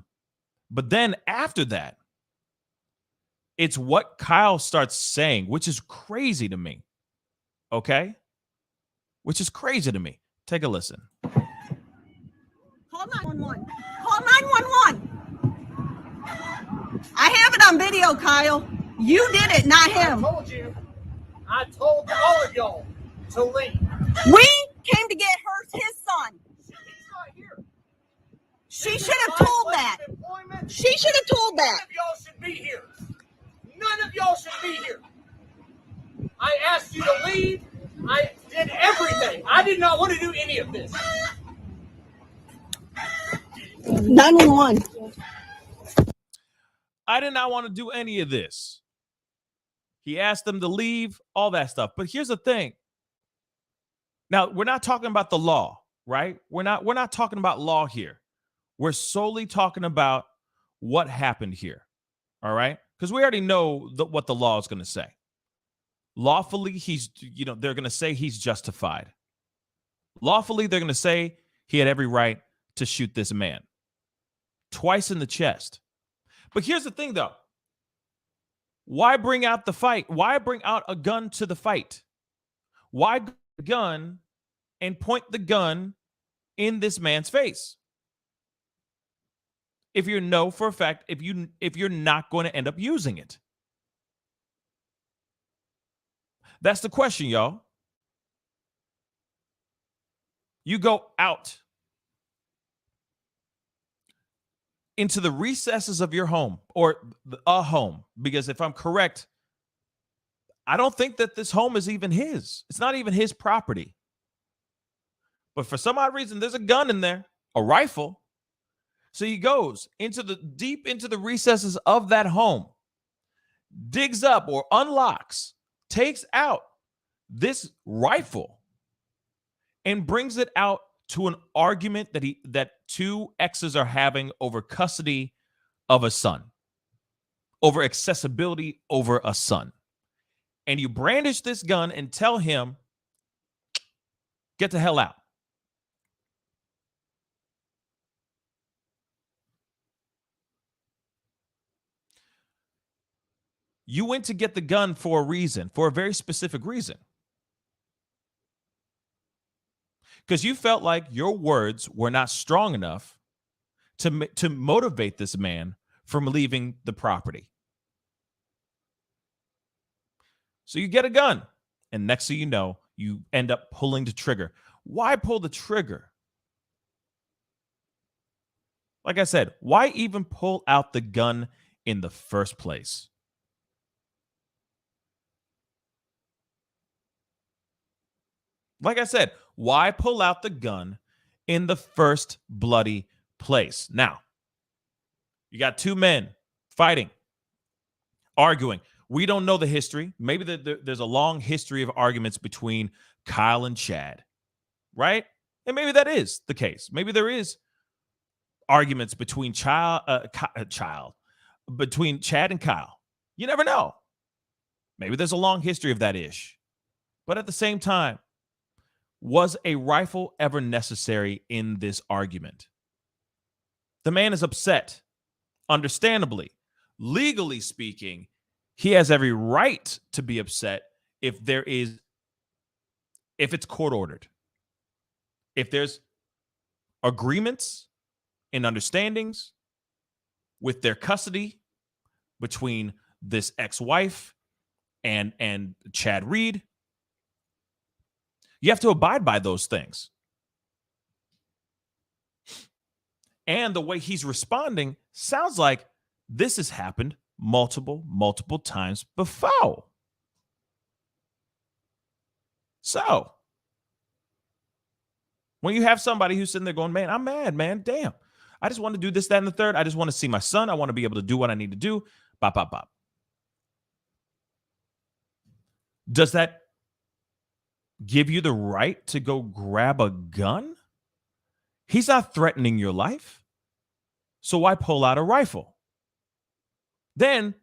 then after that, it's what Kyle starts saying, which is crazy to me. Okay? Which is crazy to me. Take a listen. Call 911. Call 911. I have it on video, Kyle. You did it, not him. I told all of y'all to leave. We came to get his son. He's not here. She should have told that. She should have told that. None of y'all should be here. None of y'all should be here. I asked you to leave. I did everything. I did not want to do any of this. 911. I did not want to do any of this. He asked them to leave, all that stuff. But here's the thing. Now, we're not talking about the law, right? We're not talking about law here. We're solely talking about what happened here. All right? Because we already know what the law is going to say. Lawfully, they're going to say he's justified. Lawfully, they're going to say he had every right to shoot this man. Twice in the chest. But here's the thing, though. Why bring out the fight? Why bring out a gun to the fight? Why go the gun and point the gun in this man's face? if you know for a fact if you're not going to end up using it? That's the question, y'all. You go out into the recesses of your home or a home, because if I'm correct, I don't think that this home is even his. It's not even his property. But for some odd reason, there's a gun in there, a rifle. So he goes deep into the recesses of that home, digs up or unlocks, takes out this rifle, and brings it out to an argument that two exes are having over custody of a son, over accessibility over a son. And you brandish this gun and tell him, get the hell out. You went to get the gun for a reason, for a very specific reason. Because you felt like your words were not strong enough to motivate this man from leaving the property. So you get a gun, and next thing you know, you end up pulling the trigger. Why pull the trigger? Like I said, why even pull out the gun in the first place? Like I said, why pull out the gun in the first bloody place? Now, you got two men fighting, arguing. We don't know the history. Maybe there's a long history of arguments between Kyle and Chad, right? And maybe that is the case. Maybe there is arguments between between Chad and Kyle. You never know. Maybe there's a long history of that ish. But at the same time, was a rifle ever necessary in this argument? The man is upset, understandably. Legally speaking, he has every right to be upset if it's court ordered. If there's agreements and understandings with their custody between this ex-wife and Chad Reed, you have to abide by those things. And the way he's responding sounds like this has happened multiple times before. So, when you have somebody who's sitting there going, man, I'm mad, man, damn. I just want to do this, that, and the third. I just want to see my son. I want to be able to do what I need to do. Bop, bop, bop. Does that give you the right to go grab a gun? He's not threatening your life. So why pull out a rifle? Then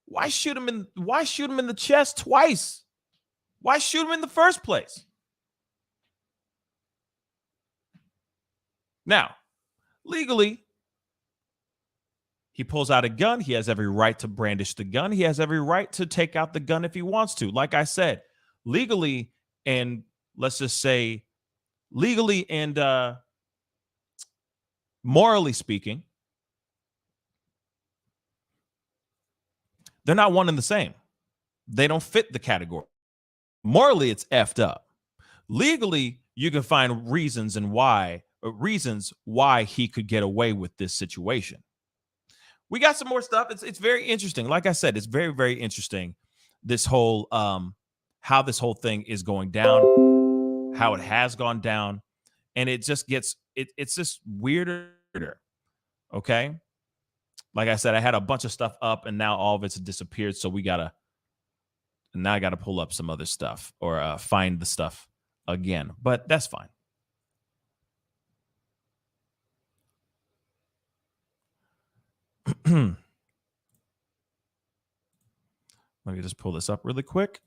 why shoot him in the chest twice? Why shoot him in the first place? Now, legally, he pulls out a gun. He has every right to brandish the gun. He has every right to take out the gun if he wants to. Like I said, legally, and let's just say legally and morally speaking, they're not one and the same. They don't fit the category. Morally, it's effed up. Legally, you can find reasons why he could get away with this situation. We got some more stuff. It's very interesting. Like I said, it's very, very interesting. This whole how this whole thing is going down, how it has gone down, and it just gets it's just weirder. Okay. Like I said, I had a bunch of stuff up and now all of it's disappeared. So I gotta pull up some other stuff or find the stuff again, but that's fine. Let me just pull this up really quick.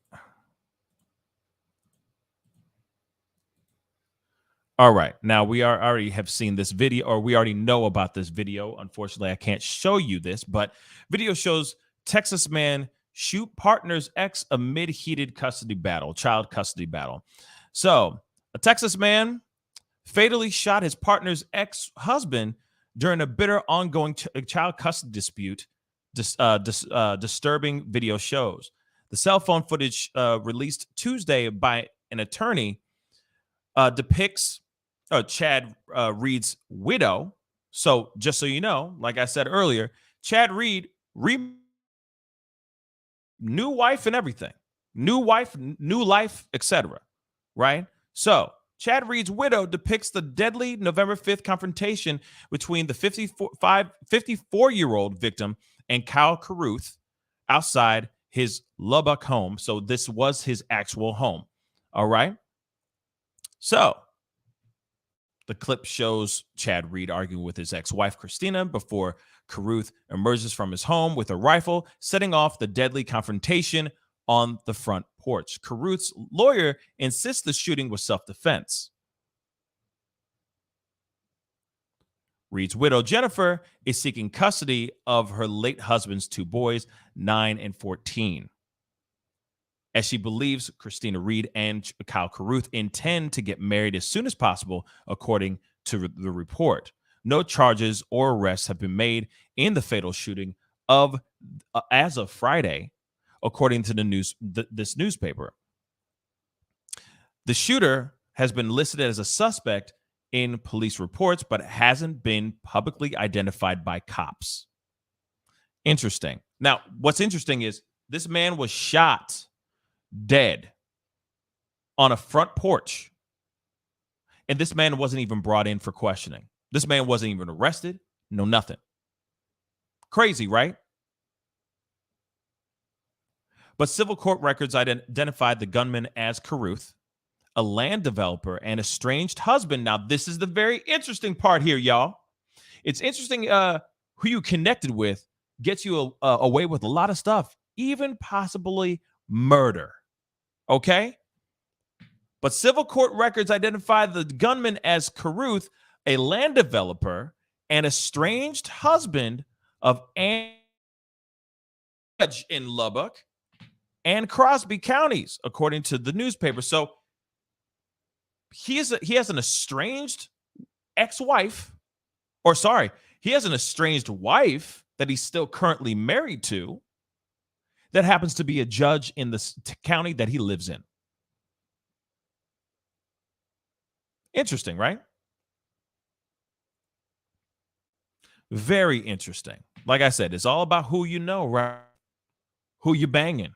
All right. Now we already have seen this video, or we already know about this video. Unfortunately, I can't show you this, but video shows Texas man shoot partner's ex amid heated child custody battle. So a Texas man fatally shot his partner's ex-husband during a bitter ongoing child custody dispute, disturbing video shows. The cell phone footage released Tuesday by an attorney depicts Chad Reed's widow. So just so you know, like I said earlier, Chad Reed, new wife and everything. New wife, new life, etc. Right? So Chad Reed's widow depicts the deadly November 5th confrontation between the 54-year-old victim and Kyle Carruth outside his Lubbock home. So this was his actual home. All right. So the clip shows Chad Reed arguing with his ex-wife, Christina, before Carruth emerges from his home with a rifle, setting off the deadly confrontation on the front porch. Carruth's lawyer insists the shooting was self-defense. Reed's widow, Jennifer, is seeking custody of her late husband's two boys, 9 and 14. As she believes Christina Reed and Kyle Carruth intend to get married as soon as possible, according to the report. No charges or arrests have been made in the fatal shooting as of Friday, according to this newspaper. The shooter has been listed as a suspect in police reports, but hasn't been publicly identified by cops. Interesting. Now, what's interesting is this man was shot dead on a front porch, and this man wasn't even brought in for questioning. This man wasn't even arrested. No, nothing. Crazy, right? But civil court records identified the gunman as Carruth, a land developer and estranged husband. Now, this is the very interesting part here, y'all. It's interesting who you connected with gets you away with a lot of stuff, even possibly murder. Okay? But civil court records identify the gunman as Carruth, a land developer and estranged husband of Ann in Lubbock and Crosby counties, according to the newspaper. So he has an estranged ex-wife, or sorry, he has an estranged wife that he's still currently married to that happens to be a judge in the county that he lives in. Interesting, right? Very interesting. Like I said, it's all about who you know, right? Who you banging.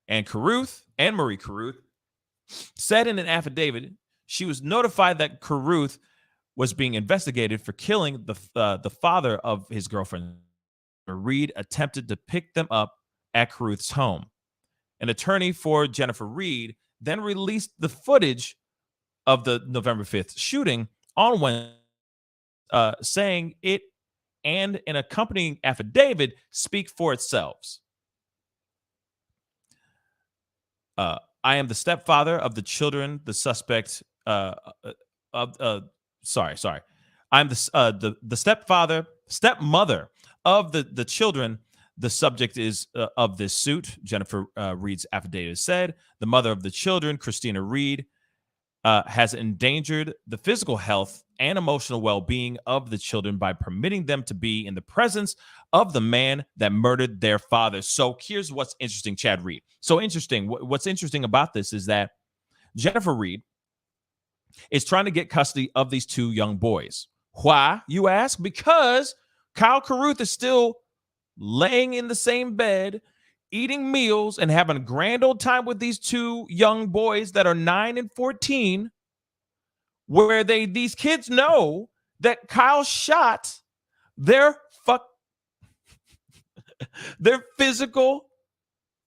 And Carruth, Anne-Marie Carruth, said in an affidavit she was notified that Carruth was being investigated for killing the father of his girlfriend. Reed attempted to pick them up at Carruth's home. An attorney for Jennifer Reed then released the footage of the November 5th shooting on Wednesday, saying it and an accompanying affidavit speak for itself. I am the stepfather of the children. The suspect I'm the stepmother of the children. The subject is of this suit. Jennifer Reed's affidavit said the mother of the children, Christina Reed, has endangered the physical health and emotional well-being of the children by permitting them to be in the presence of the man that murdered their father. So here's what's interesting, Chad Reed. So interesting. What's interesting about this is that Jennifer Reed is trying to get custody of these two young boys. Why, you ask? Because Kyle Carruth is still laying in the same bed, eating meals and having a grand old time with these two young boys that are 9 and 14, where these kids know that Kyle shot their physical,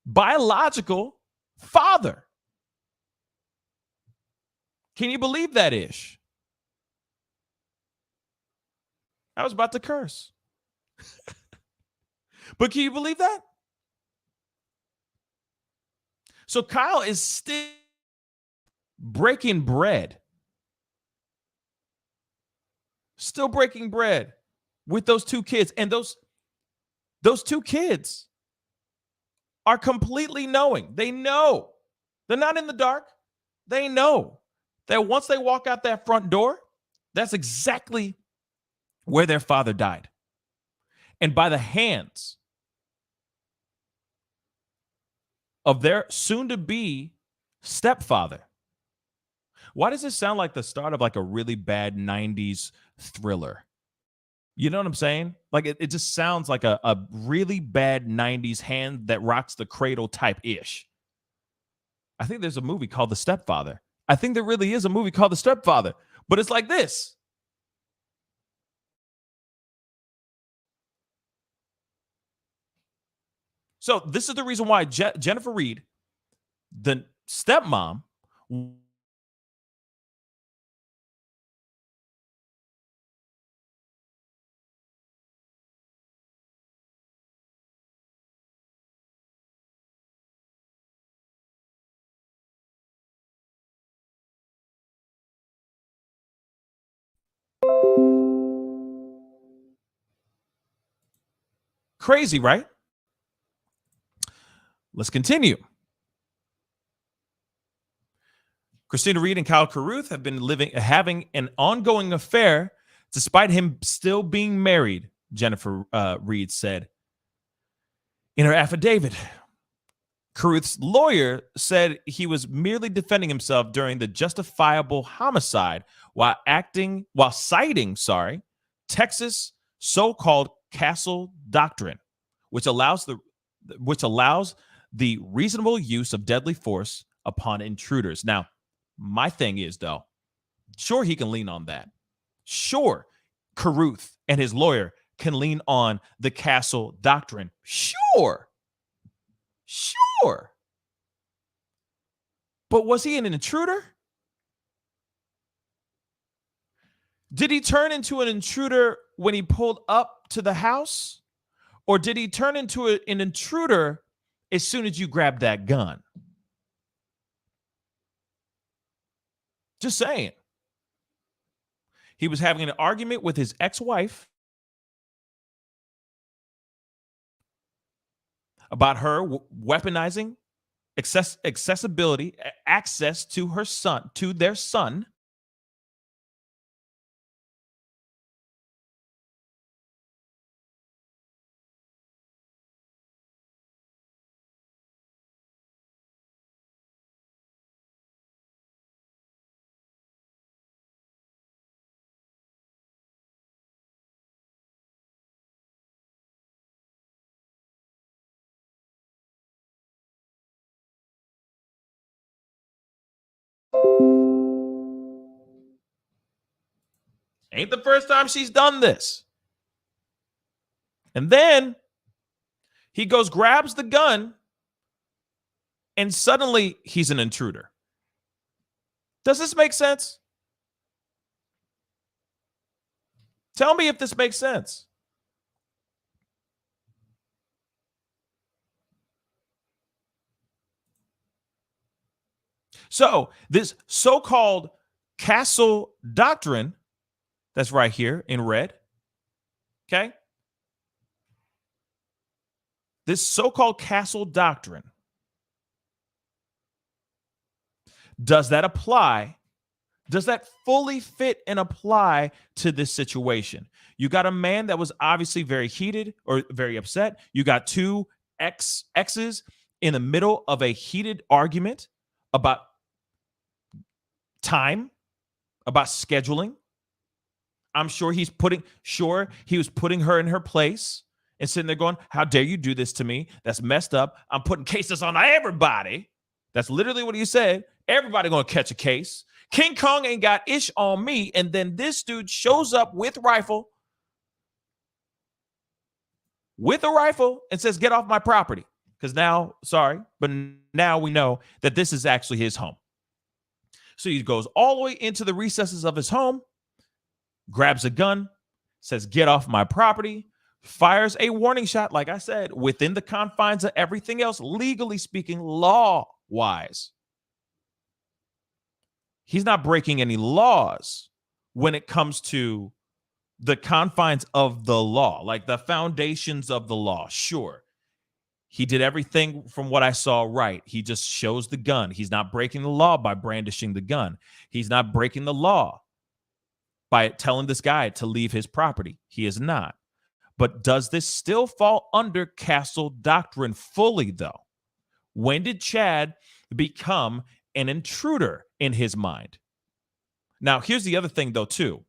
biological father. Can you believe that, Ish? I was about to curse. But can you believe that? So Kyle is still breaking bread. Still breaking bread with those two kids. And those two kids are completely knowing. They know. They're not in the dark. They know that once they walk out that front door, that's exactly where their father died, and by the hands of their soon-to-be stepfather. Why does this sound like the start of like a really bad 90s thriller? You know what I'm saying? Like it just sounds like a really bad 90s hand that rocks the cradle type ish. I think there's a movie called The Stepfather. I think there really is a movie called The Stepfather, but it's like this. So this is the reason why Jennifer Reed, the stepmom, crazy, right? Let's continue. Christina Reed and Kyle Carruth have been having an ongoing affair despite him still being married, Jennifer Reed said in her affidavit. Carruth's lawyer said he was merely defending himself during the justifiable homicide while citing Texas so-called castle doctrine, which allows the reasonable use of deadly force upon intruders. Now, my thing is, though, sure, he can lean on that. Sure, Carruth and his lawyer can lean on the castle doctrine. Sure. But was he an intruder? Did he turn into an intruder when he pulled up to the house? Or did he turn into an intruder as soon as you grabbed that gun? Just saying. He was having an argument with his ex-wife about her weaponizing access to their son. Ain't the first time she's done this. And then he grabs the gun, and suddenly he's an intruder. Does this make sense? Tell me if this makes sense. So this so-called castle doctrine, that's right here in red, okay? This so-called castle doctrine, does that apply? Does that fully fit and apply to this situation? You got a man that was obviously very heated or very upset. You got two exes in the middle of a heated argument about time, about scheduling. I'm sure he was putting her in her place and sitting there going, how dare you do this to me? That's messed up. I'm putting cases on everybody. That's literally what he said. Everybody gonna catch a case. King Kong ain't got ish on me. And then this dude shows up with a rifle and says, get off my property. Because now we know that this is actually his home. So he goes all the way into the recesses of his home, grabs a gun, says, get off my property, fires a warning shot, like I said, within the confines of everything else, legally speaking, law-wise. He's not breaking any laws when it comes to the confines of the law, like the foundations of the law. Sure, he did everything from what I saw right. He just shows the gun. He's not breaking the law by brandishing the gun. He's not breaking the law by telling this guy to leave his property. He is not. But does this still fall under castle doctrine fully, though? When did Chad become an intruder in his mind? Now, here's the other thing, though, too.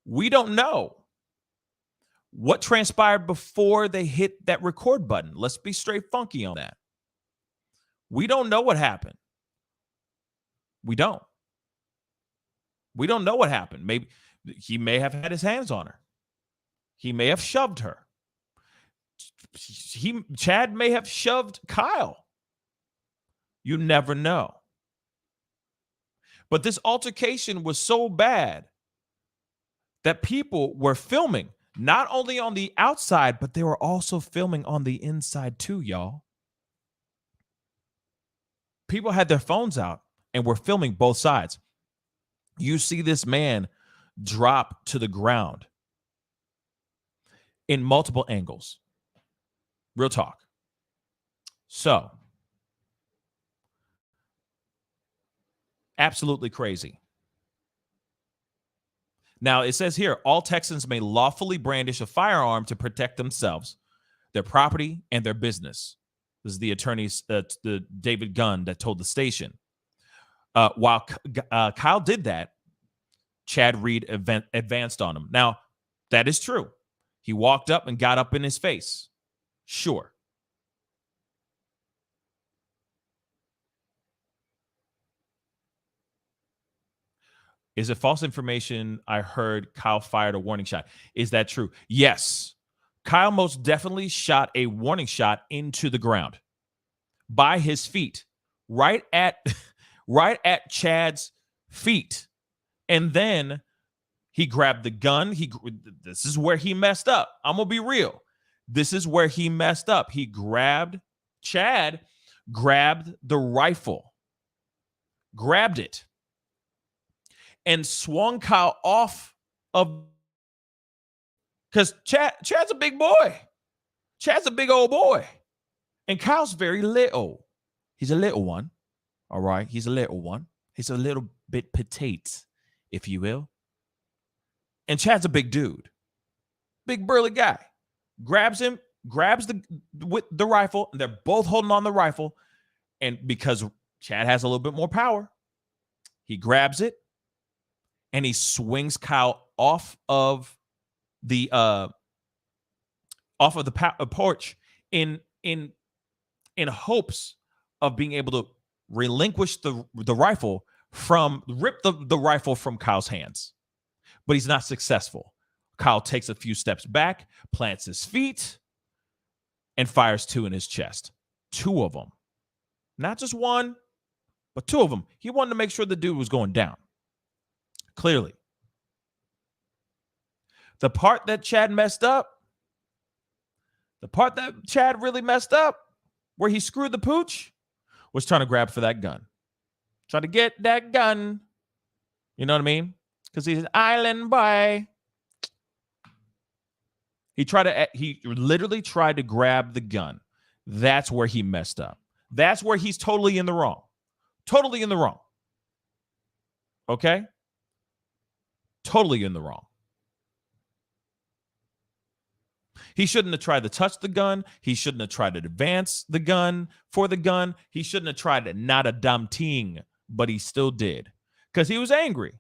We don't know what transpired before they hit that record button. Let's be straight funky on that. We don't know what happened. We don't. We don't know what happened. Maybe he may have had his hands on her. He may have shoved her. Chad may have shoved Kyle. You never know. But this altercation was so bad that people were filming, not only on the outside, but they were also filming on the inside too, y'all. People had their phones out and were filming both sides. You see this man drop to the ground in multiple angles. Real talk. So, absolutely crazy. Now, it says here, all Texans may lawfully brandish a firearm to protect themselves, their property, and their business. This is the attorney's, the David Gunn that told the station. While Kyle did that, Chad Reed advanced on him. Now, that is true. He walked up and got up in his face. Sure. Is it false information? I heard Kyle fired a warning shot. Is that true? Yes. Kyle most definitely shot a warning shot into the ground by his feet, right at Chad's feet. And then he grabbed the gun. This is where he messed up. I'm going to be real. This is where he messed up. Chad grabbed the rifle, grabbed it, and swung Kyle off of, because Chad's a big boy. Chad's a big old boy. And Kyle's very little. He's a little one. All right. He's a little one. He's a little bit petite, if you will. And Chad's a big dude. Big burly guy. Grabs him, grabs the rifle, and they're both holding on the rifle. And because Chad has a little bit more power, he grabs it and he swings Kyle off of the porch in hopes of being able to relinquish the rifle rip the rifle from Kyle's hands. But he's not successful. Kyle takes a few steps back, plants his feet, and fires 2 in his chest. 2 of them. Not just 1, but 2 of them. He wanted to make sure the dude was going down. Clearly. The part that Chad really messed up, where he screwed the pooch, was trying to grab for that gun. Trying to get that gun. You know what I mean? Because he's an island boy. He literally tried to grab the gun. That's where he messed up. That's where he's totally in the wrong. Totally in the wrong. Okay? Totally in the wrong. He shouldn't have tried to touch the gun. He shouldn't have tried to advance the gun for the gun. He shouldn't have tried to not a dumb ting, but he still did because he was angry.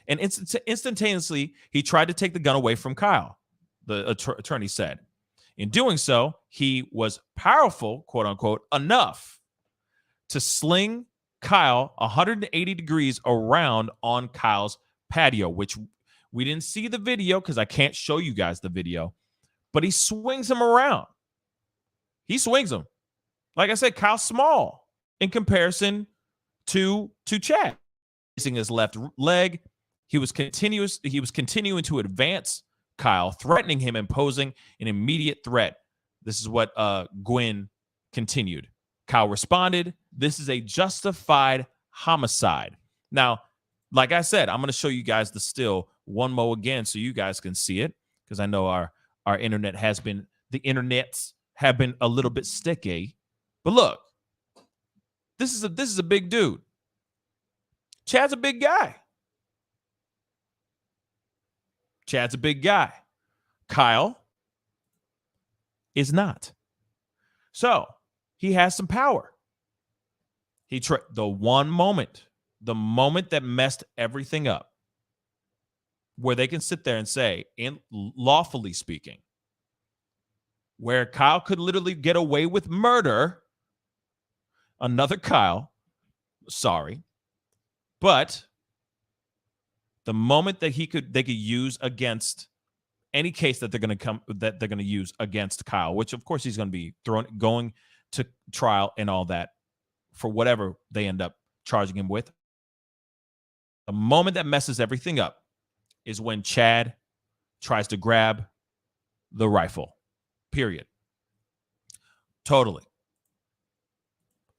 And instantaneously, he tried to take the gun away from Kyle, the attorney said. In doing so, he was powerful, quote unquote, enough to sling Kyle 180 degrees around on Kyle's patio, which we didn't see the video because I can't show you guys the video, but he swings him around. He swings him. Like I said, Kyle's small in comparison to Chad. Using his left leg, he was continuing to advance Kyle, threatening him and posing an immediate threat. This is what Gwen continued. Kyle responded, "This is a justified homicide." Now, like I said, I'm going to show you guys the still one more again so you guys can see it, because I know our internets have been a little bit sticky. But look, this is a big dude. Chad's a big guy. Chad's a big guy. Kyle is not. So he has some power. The moment that messed everything up, where they can sit there and say, lawfully speaking, where Kyle could literally get away with murder, another Kyle, sorry, but the moment that they could use against any case that they're going to use against Kyle, which of course he's going to be going to trial and all that for whatever they end up charging him with. The moment that messes everything up is when Chad tries to grab the rifle. Period. Totally.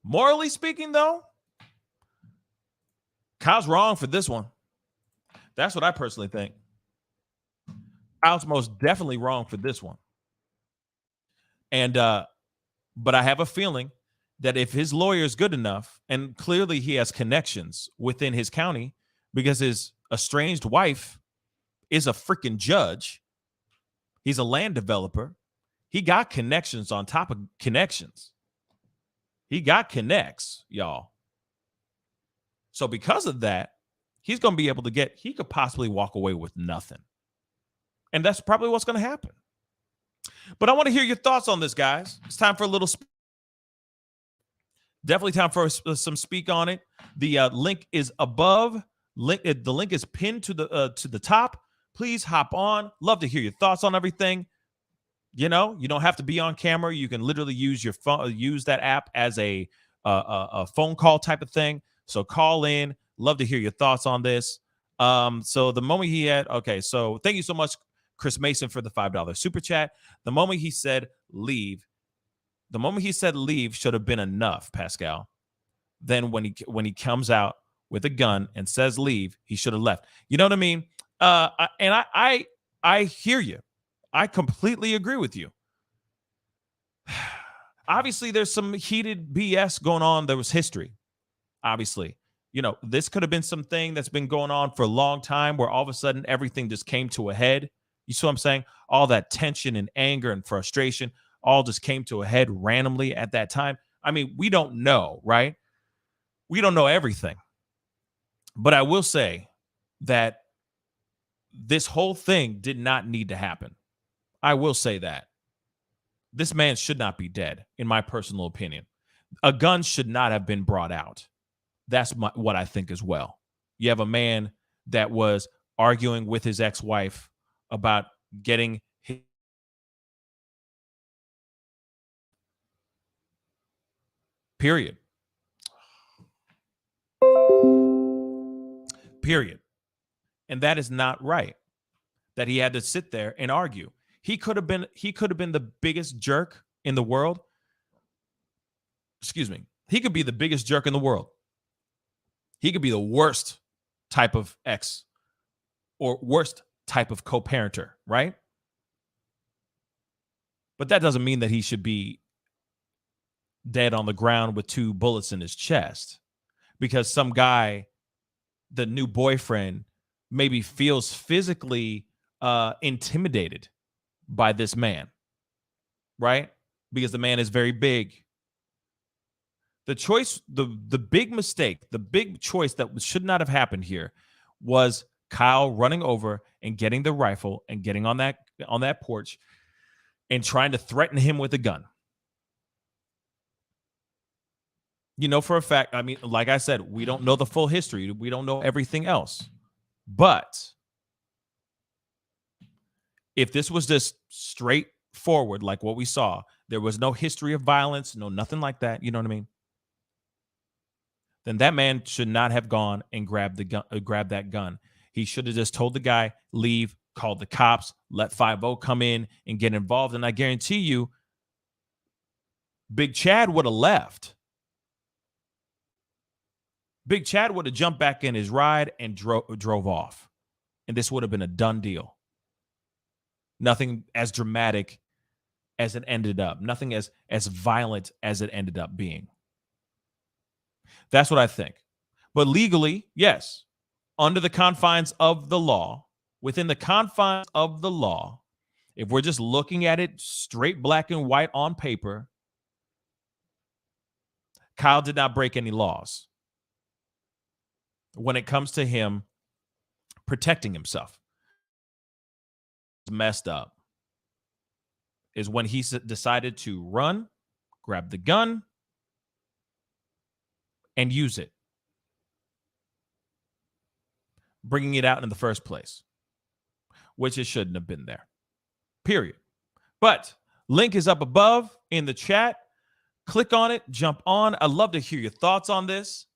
Morally speaking, though, Kyle's wrong for this one. That's what I personally think. Kyle's most definitely wrong for this one. And but I have a feeling that if his lawyer is good enough, and clearly he has connections within his county because his estranged wife is a freaking judge. He's a land developer. He got connections on top of connections. He got connects, y'all. So because of that, he's going to be able to he could possibly walk away with nothing. And that's probably what's going to happen. But I want to hear your thoughts on this, guys. It's time for a little definitely time for some speak on it. The link is above. The link is pinned to the top. Please hop on. Love to hear your thoughts on everything. You know, you don't have to be on camera. You can literally use your phone, use that app as a phone call type of thing. So call in. Love to hear your thoughts on this. So the moment so thank you so much, Chris Mason, for the $5 super chat. The moment he said leave should have been enough, Pascal. Then when he comes out with a gun and says leave, he should have left. You know what I mean? I hear you. I completely agree with you. Obviously, there's some heated BS going on. There was history. Obviously, this could have been something that's been going on for a long time where all of a sudden everything just came to a head. You see what I'm saying? All that tension and anger and frustration all just came to a head randomly at that time. I mean, we don't know, right? We don't know everything. But I will say that this whole thing did not need to happen. I will say that. This man should not be dead, in my personal opinion. A gun should not have been brought out. That's what I think as well. You have a man that was arguing with his ex-wife about getting his period. And that is not right. That he had to sit there and argue. He could have been the biggest jerk in the world. Excuse me. He could be the biggest jerk in the world. He could be the worst type of ex or worst type of co-parenter, right? But that doesn't mean that he should be dead on the ground with 2 bullets in his chest because some guy, the new boyfriend, maybe feels physically intimidated by this man, right? Because the man is very big. The choice, the big mistake, the big choice that should not have happened here was Kyle running over and getting the rifle and getting on that porch and trying to threaten him with a gun. For a fact, I mean, like I said, we don't know the full history. We don't know everything else. But if this was just straightforward, like what we saw, there was no history of violence, no nothing like that. You know what I mean? Then that man should not have gone and grabbed that gun. He should have just told the guy, leave, called the cops, let 5-0 come in and get involved. And I guarantee you, Big Chad would have left. Big Chad would have jumped back in his ride and drove off. And this would have been a done deal. Nothing as dramatic as it ended up. Nothing as violent as it ended up being. That's what I think. But legally, yes, under the confines of the law, within the confines of the law, if we're just looking at it straight black and white on paper, Kyle did not break any laws when it comes to him protecting himself. Messed up is when he decided to run, grab the gun, and use it, bringing it out in the first place, which it shouldn't have been there, period. But link is up above in the chat. Click on it, jump on. I'd love to hear your thoughts on this.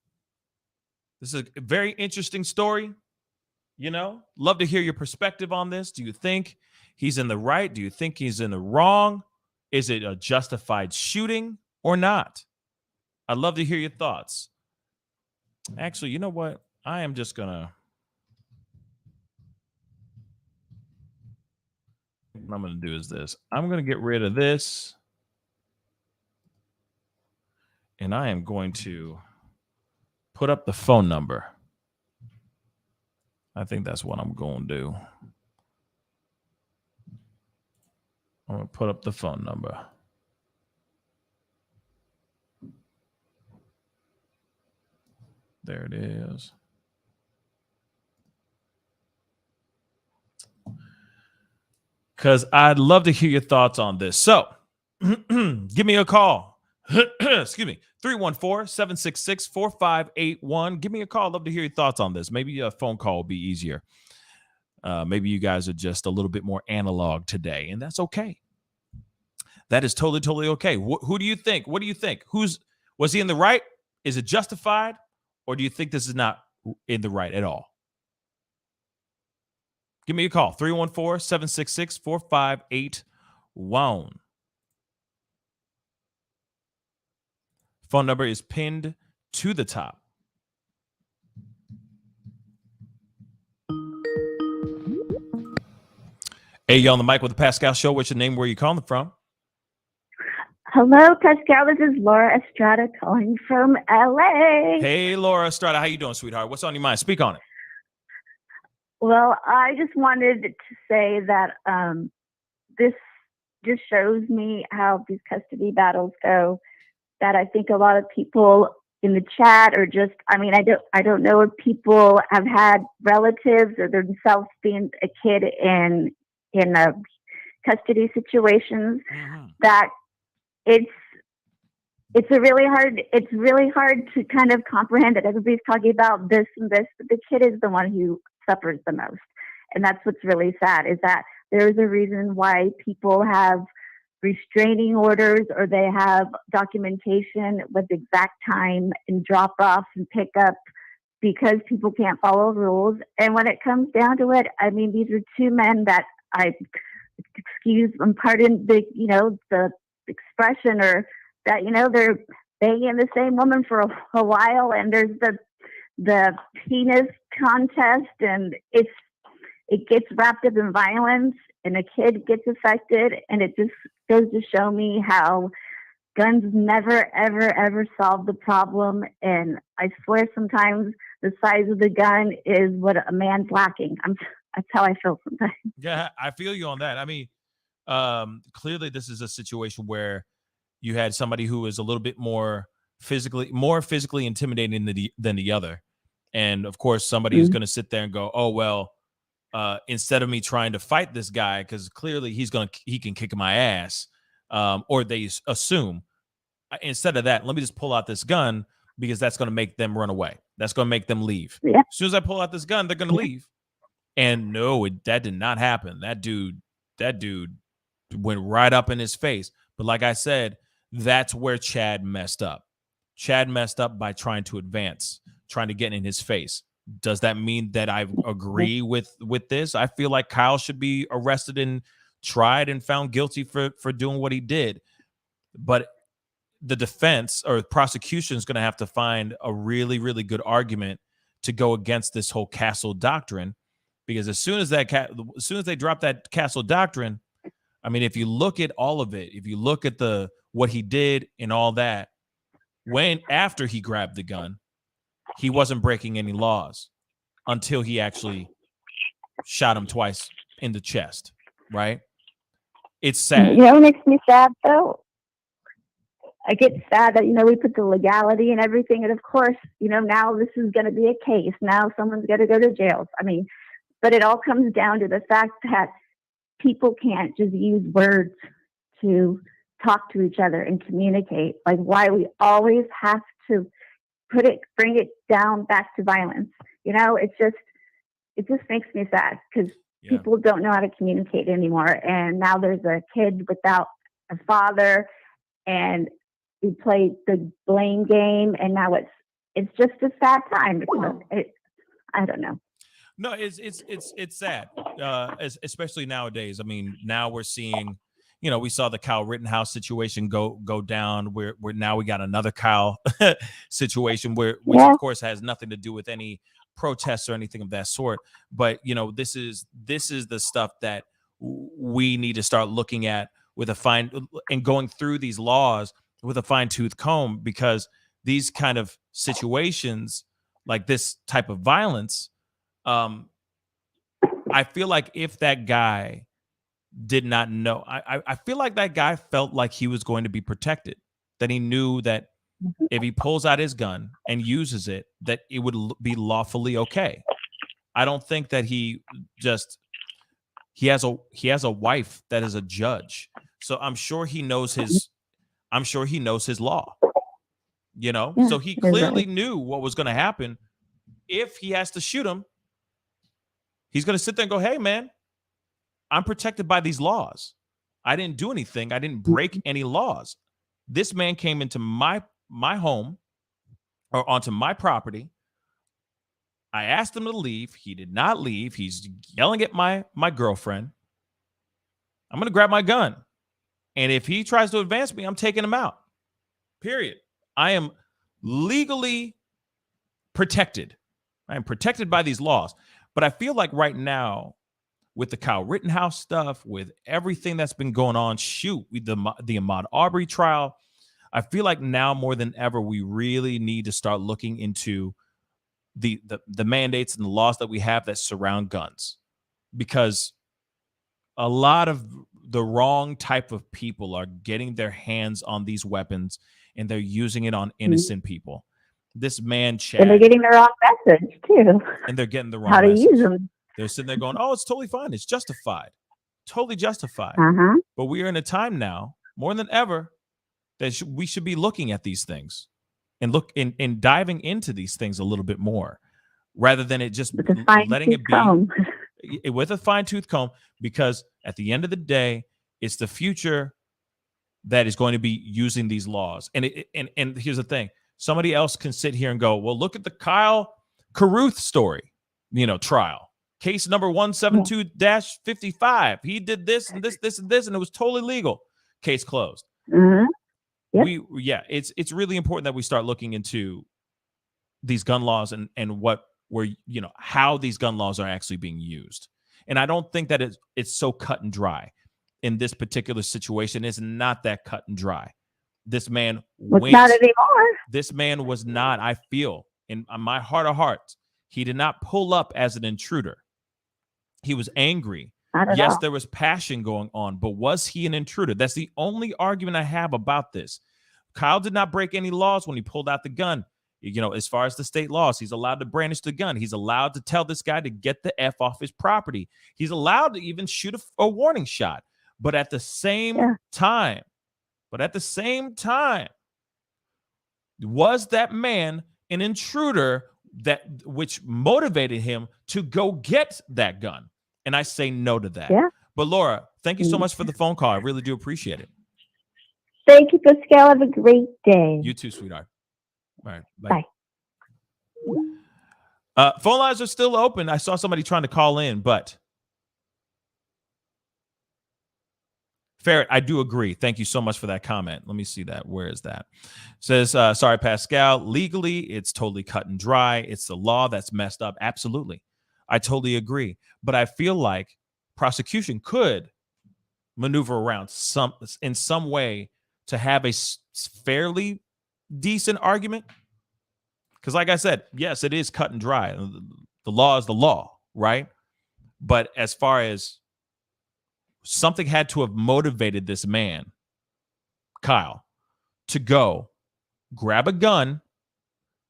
This is a very interesting story. You know, love to hear your perspective on this. Do you think he's in the right? Do you think he's in the wrong? Is it a justified shooting or not? I'd love to hear your thoughts. Actually, you know what? I am just going to... What I'm going to do is this. I'm going to get rid of this. And I am going to put up the phone number. I think that's what I'm going to do. I'm going to put up the phone number. There it is. Because I'd love to hear your thoughts on this. So, give me a call. Excuse me. 314-766-4581. Give me a call. Love to hear your thoughts on this. Maybe a phone call will be easier. Maybe you guys are just a little bit more analog today, and that's okay. That is totally okay. Who do you think? What do you think? Was he in the right? Is it justified? Or do you think this is not in the right at all? Give me a call. 314-766-4581. Phone number is pinned to the top. Hey, you on the mic with the Pascal Show. What's your name? Where are you calling from? Hello, Pascal. This is Laura Estrada calling from LA. Hey, Laura Estrada. How you doing, sweetheart? What's on your mind? Speak on it. Well, I just wanted to say that this just shows me how these custody battles go. That I think a lot of people in the chat are just, I don't know if people have had relatives or themselves being a kid in a custody situations, that it's really hard to kind of comprehend that everybody's talking about this and this, but the kid is the one who suffers the most. And that's what's really sad, is that there's a reason why people have restraining orders, or they have documentation with exact time and drop off and pick up, because people can't follow rules. And when it comes down to it, I mean, these are two men that pardon the expression, or that, they're banging the same woman for a while, and there's the penis contest, and it gets wrapped up in violence, and a kid gets affected, and it just goes to show me how guns never, ever, ever solve the problem. And I swear sometimes the size of the gun is what a man's lacking. That's how I feel sometimes. Yeah, I feel you on that. I mean, clearly this is a situation where you had somebody who is a little bit more physically intimidating than the other. And of course, somebody is going to sit there and go, oh, well, instead of me trying to fight this guy, because clearly he can kick my ass, or they assume, instead of that, let me just pull out this gun, because that's going to make them run away. That's going to make them leave. Yeah. As soon as I pull out this gun, they're going to leave. And no, that did not happen. That dude went right up in his face. But like I said, that's where Chad messed up. Chad messed up by trying to advance, trying to get in his face. Does that mean that I agree with this? I feel like Kyle should be arrested and tried and found guilty for doing what he did. But the defense or prosecution is going to have to find a really, really good argument to go against this whole castle doctrine, because as soon as they drop that castle doctrine, I mean, if you look at all of it, if you look at what he did and all that, after he grabbed the gun, he wasn't breaking any laws until he actually shot him twice in the chest, right? It's sad. You know what makes me sad, though? I get sad that, we put the legality and everything. And of course, now this is going to be a case. Now someone's going to go to jail. I mean, but it all comes down to the fact that people can't just use words to talk to each other and communicate. Like, why we always have to bring it down back to violence. It just makes me sad because people don't know how to communicate anymore. And now there's a kid without a father, and we played the blame game, and now it's just a sad time. I don't know. No, it's sad, especially nowadays. I mean, now we're seeing, we saw the Kyle Rittenhouse situation go down. Where now we got another Kyle situation which of course has nothing to do with any protests or anything of that sort. But this is the stuff that we need to start looking at with a fine and going through these laws with a fine-tooth comb, because these kind of situations, like this type of violence, I feel like if that guy did not know, I feel like that guy felt like he was going to be protected, that he knew that if he pulls out his gun and uses it, that it would be lawfully okay. I don't think that he has a wife that is a judge, so I'm sure he knows his law. So he clearly knew what was going to happen. If he has to shoot him, he's going to sit there and go, hey, man, I'm protected by these laws. I didn't do anything. I didn't break any laws. This man came into my home or onto my property. I asked him to leave. He did not leave. He's yelling at my girlfriend. I'm going to grab my gun. And if he tries to advance me, I'm taking him out. Period. I am legally protected. I am protected by these laws. But I feel like right now, with the Kyle Rittenhouse stuff, with everything that's been going on, the Ahmaud Arbery trial, I feel like now more than ever, we really need to start looking into the mandates and the laws that we have that surround guns, because a lot of the wrong type of people are getting their hands on these weapons and they're using it on innocent people. This man, Chad, and they're getting the wrong message too. And they're getting the wrong how to message. use them. They're sitting there going, "Oh, it's totally fine. It's justified, totally justified." But we are in a time now, more than ever, that we should be looking at these things and and diving into these things a little bit more, rather than it just letting it be with a fine-tooth comb. Because at the end of the day, it's the future that is going to be using these laws. And here's the thing: somebody else can sit here and go, "Well, look at the Kyle Carruth story, trial, case number 172-55. He did this and this, this and this, and it was totally legal. Case closed." It's really important that we start looking into these gun laws and how these gun laws are actually being used. And I don't think that it's so cut and dry in this particular situation. It's not that cut and dry. This man was not anymore. This man was not, I feel, in my heart of hearts, he did not pull up as an intruder. He was angry. Yes, there was passion going on, but was he an intruder? That's the only argument I have about this. Kyle did not break any laws when he pulled out the gun. As far as the state laws, he's allowed to brandish the gun. He's allowed to tell this guy to get the F off his property. He's allowed to even shoot a warning shot. But at the same time, was that man an intruder which motivated him to go get that gun? And I say no to that. Yeah. But Laura, thank you so much for the phone call. I really do appreciate it. Thank you, Pascal. Have a great day. You too, sweetheart. All right. Bye. Phone lines are still open. I saw somebody trying to call in, but Ferret, I do agree. Thank you so much for that comment. Let me see that. Where is that? It says, sorry, Pascal. Legally, it's totally cut and dry. It's the law that's messed up. Absolutely. I totally agree. But I feel like prosecution could maneuver around in some way to have a fairly decent argument. Because like I said, yes, it is cut and dry. The law is the law, right? But as far as something had to have motivated this man, Kyle, to go grab a gun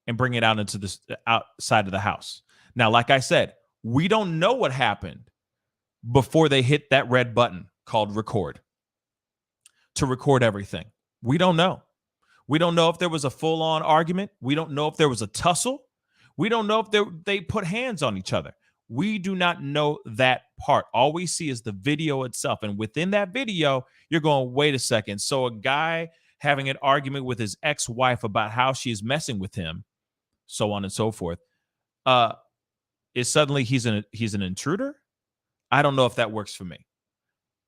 and bring it out into the outside of the house. Now, like I said, we don't know what happened before they hit that red button called record to record everything. We don't know. We don't know if there was a full-on argument. We don't know if there was a tussle. We don't know if they put hands on each other. We do not know that part. All we see is the video itself. And within that video, you're going, wait a second. So a guy having an argument with his ex-wife about how she's messing with him, so on and so forth, is suddenly he's an intruder? I don't know if that works for me.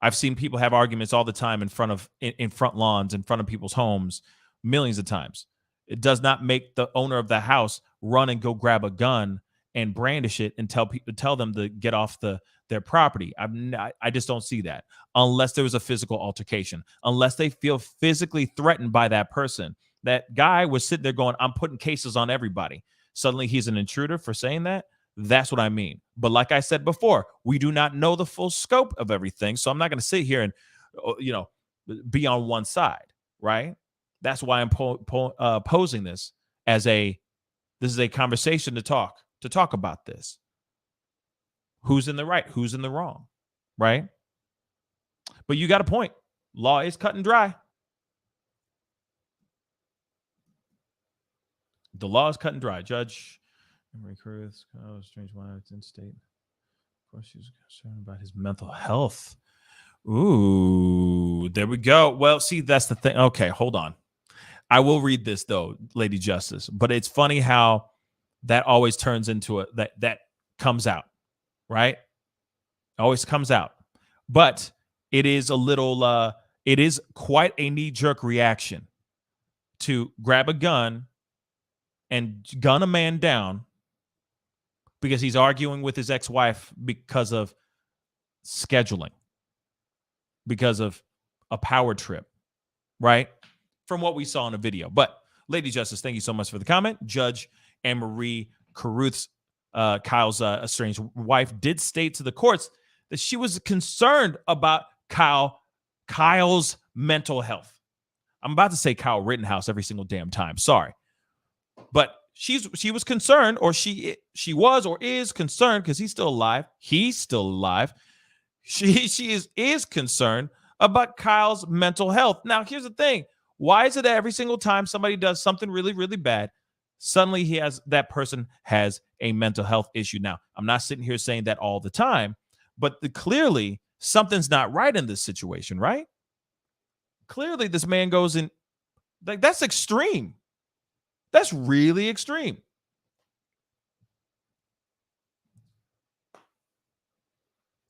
I've seen people have arguments all the time in front lawns, in front of people's homes, millions of times. It does not make the owner of the house run and go grab a gun and brandish it and tell them to get off their property. I just don't see that unless there was a physical altercation, unless they feel physically threatened by that person. That guy was sitting there going, I'm putting cases on everybody. Suddenly he's an intruder for saying that. That's what I mean. But like I said before, we do not know the full scope of everything. So I'm not going to sit here and, be on one side, right? That's why I'm posing this as this is a conversation to talk about this. Who's in the right? Who's in the wrong? Right? But you got a point. Law is cut and dry. The law is cut and dry. Judge Emery Cruz, strange wife in state. Of course, she was concerned about his mental health. Ooh, there we go. Well, see, that's the thing. Okay, hold on. I will read this though, Lady Justice. But it's funny how that always turns into that comes out, right? Always comes out. But it is a little it is quite a knee-jerk reaction to grab a gun and gun a man down because he's arguing with his ex-wife because of scheduling, because of a power trip, right? From what we saw in a video. But Lady Justice, thank you so much for the comment. Judge Anne-Marie Carruth's, Kyle's estranged wife, did state to the courts that she was concerned about Kyle's mental health. I'm about to say Kyle Rittenhouse every single damn time. Sorry. But she was concerned, or she was or is concerned, because he's still alive. He's still alive. She is concerned about Kyle's mental health. Now, here's the thing. Why is it that every single time somebody does something really, really bad, suddenly that person has a mental health issue? Now, I'm not sitting here saying that all the time, but clearly something's not right in this situation, right? Clearly this man goes in, like, that's extreme. That's really extreme.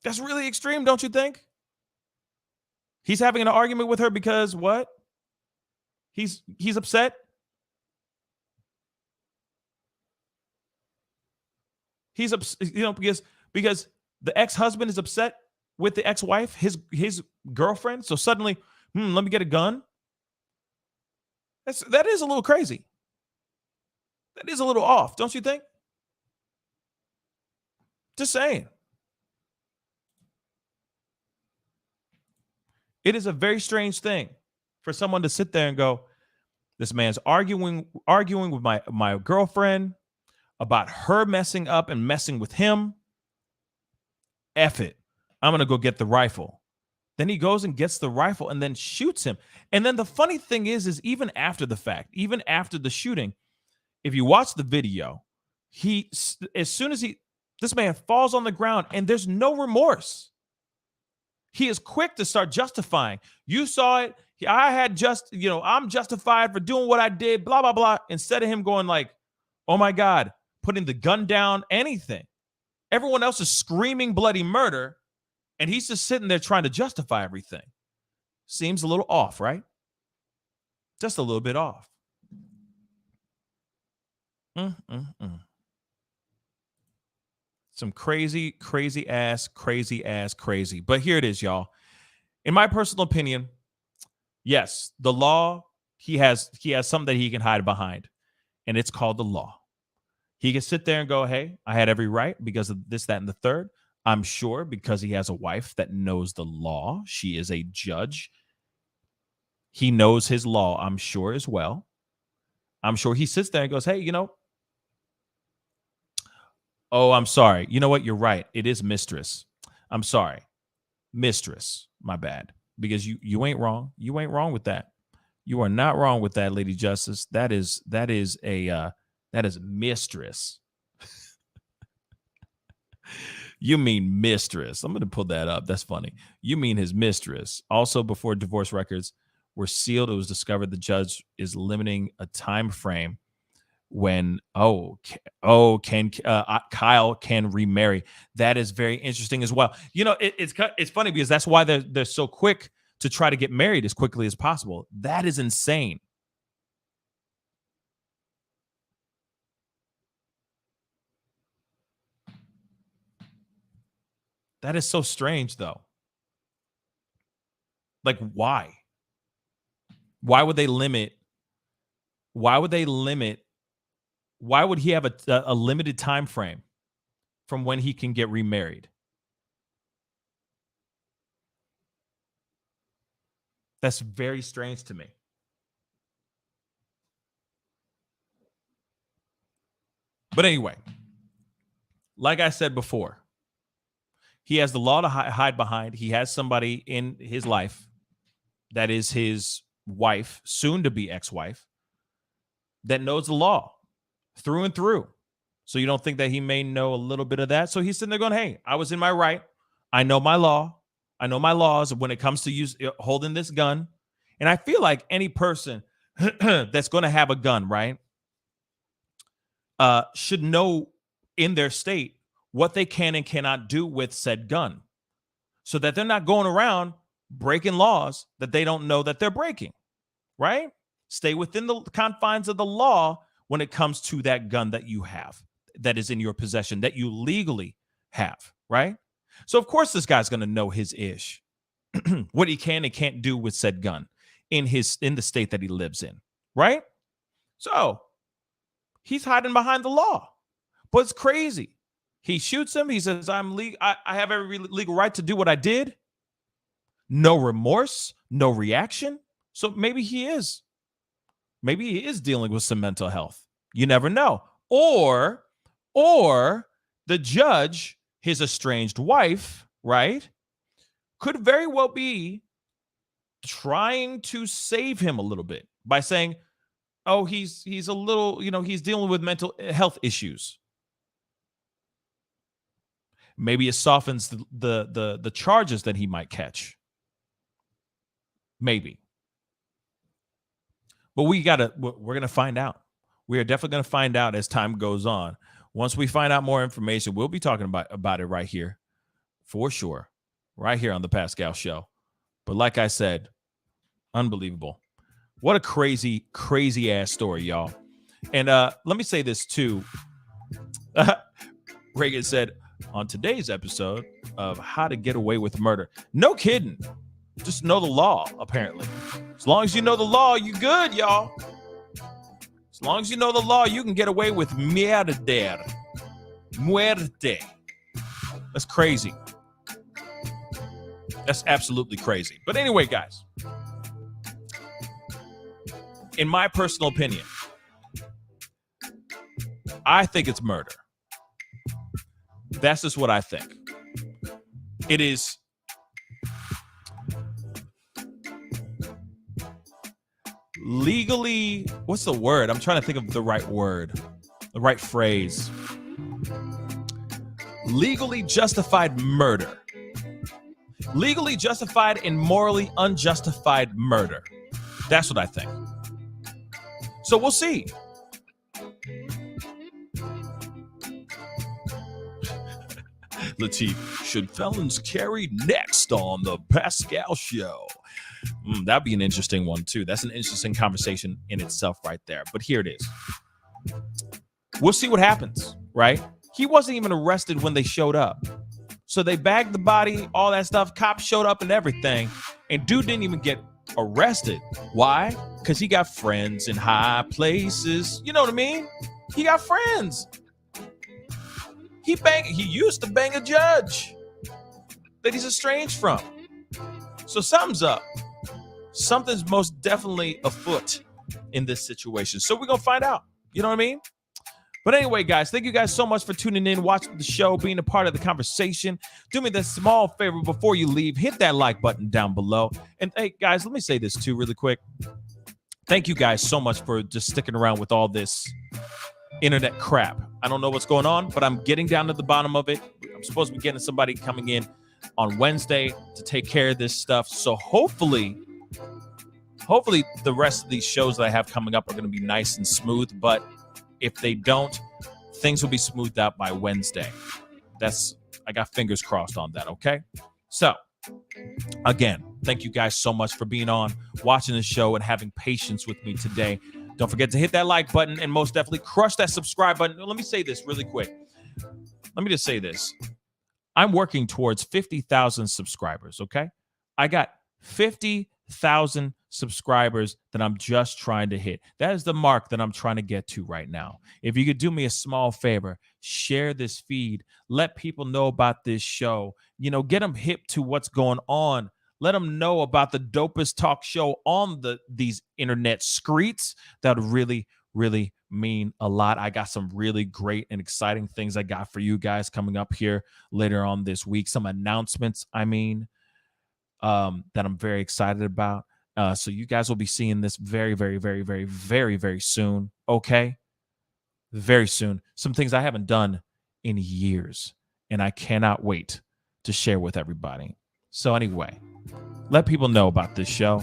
That's really extreme, don't you think? He's having an argument with her because what? He's upset. He's because the ex-husband is upset with the ex-wife, his girlfriend. So suddenly, let me get a gun. That is a little crazy. That is a little off, don't you think? Just saying. It is a very strange thing for someone to sit there and go, this man's arguing with my girlfriend about her messing up and messing with him. F it. I'm going to go get the rifle. Then he goes and gets the rifle and then shoots him. And then the funny thing is even after the fact, even after the shooting, if you watch the video, as soon as this man falls on the ground and there's no remorse. He is quick to start justifying. You saw it. I'm justified for doing what I did, blah, blah, blah. Instead of him going like, oh my God, putting the gun down, anything. Everyone else is screaming bloody murder, and he's just sitting there trying to justify everything. Seems a little off, right? Just a little bit off. Some crazy ass. But here it is, y'all. In my personal opinion, yes, the law, he has something that he can hide behind, and it's called the law. He can sit there and go, hey, I had every right because of this, that, and the third. I'm sure because he has a wife that knows the law. She is a judge. He knows his law, I'm sure, as well. I'm sure he sits there and goes, hey, oh, I'm sorry. You know what? You're right. It is mistress. I'm sorry. Mistress. My bad. Because you ain't wrong. You ain't wrong with that. You are not wrong with that, Lady Justice. That is mistress. You mean mistress. I'm going to pull that up. That's funny. You mean his mistress. Also, before divorce records were sealed, it was discovered the judge is limiting a time frame when Kyle can remarry. That is very interesting as well. It's funny because that's why they're so quick to try to get married as quickly as possible. That is insane. That is so strange, though. Like, why? Why would they limit? Why would he have a limited time frame from when he can get remarried? That's very strange to me. But anyway, like I said before, he has the law to hide behind. He has somebody in his life that is his wife, soon to be ex-wife, that knows the law through and through. So you don't think that he may know a little bit of that? So he's sitting there going, hey, I was in my right. I know my law. I know my laws when it comes to holding this gun. And I feel like any person that's going to have a gun, right, should know in their state what they can and cannot do with said gun, so that they're not going around breaking laws that they don't know that they're breaking, right? Stay within the confines of the law when it comes to that gun that you have, that is in your possession, that you legally have, right? So, of course, this guy's going to know his ish, what he can and can't do with said gun in the state that he lives in, right? So he's hiding behind the law, but it's crazy. He shoots him. He says, I have every legal right to do what I did. No remorse, no reaction. So maybe he is dealing with some mental health. You never know. Or the judge, his estranged wife, right, could very well be trying to save him a little bit by saying, oh, he's a little, he's dealing with mental health issues. Maybe it softens the charges that he might catch. Maybe. But we're going to find out. We are definitely going to find out as time goes on. Once we find out more information, we'll be talking about it right here, for sure, right here on the Pascal Show. But like I said, unbelievable. What a crazy, crazy ass story, y'all. And let me say this too. Reagan said, on today's episode of How to Get Away with Murder. No kidding. Just know the law, apparently. As long as you know the law, you good, y'all. As long as you know the law, you can get away with muerte. That's crazy. That's absolutely crazy. But anyway, guys, in my personal opinion, I think it's murder. That's just what I think. It is legally, what's the word? I'm trying to think of the right word, the right phrase. Legally justified murder. Legally justified and morally unjustified murder. That's what I think. So we'll see. Latif, should felons carry next on the Pascal Show? That'd be an interesting one, too. That's an interesting conversation in itself right there. But here it is. We'll see what happens, right? He wasn't even arrested when they showed up. So they bagged the body, all that stuff. Cops showed up and everything. And dude didn't even get arrested. Why? Because he got friends in high places. You know what I mean? He got friends. He used to bang a judge. that he's estranged from. So something's up. Something's most definitely afoot in this situation. So we're going to find out. You know what I mean? But anyway, guys, thank you guys so much for tuning in, watching the show, being a part of the conversation. Do me this small favor before you leave. Hit that like button down below. And hey, guys, let me say this too really quick. Thank you guys so much for just sticking around with all this internet crap. I don't know what's going on, but I'm getting down to the bottom of it. I'm supposed to be getting somebody coming in on Wednesday to take care of this stuff. So hopefully the rest of these shows that I have coming up are going to be nice and smooth. But if they don't, things will be smoothed out by Wednesday. I got fingers crossed on that, okay? So, again, thank you guys so much for being on, watching the show, and having patience with me today. Don't forget to hit that like button and most definitely crush that subscribe button. Let me say this really quick. Let me just say this. I'm working towards 50,000 subscribers, okay? I got 50,000 subscribers that I'm just trying to hit. That is the mark that I'm trying to get to right now. If you could do me a small favor, share this feed, let people know about this show, get them hip to what's going on. Let them know about the dopest talk show on these internet streets. That would really, really mean a lot. I got some really great and exciting things I got for you guys coming up here later on this week. Some announcements, that I'm very excited about. So you guys will be seeing this very, very, very, very, very, very soon. Okay? Very soon. Some things I haven't done in years, and I cannot wait to share with everybody. So anyway, let people know about this show.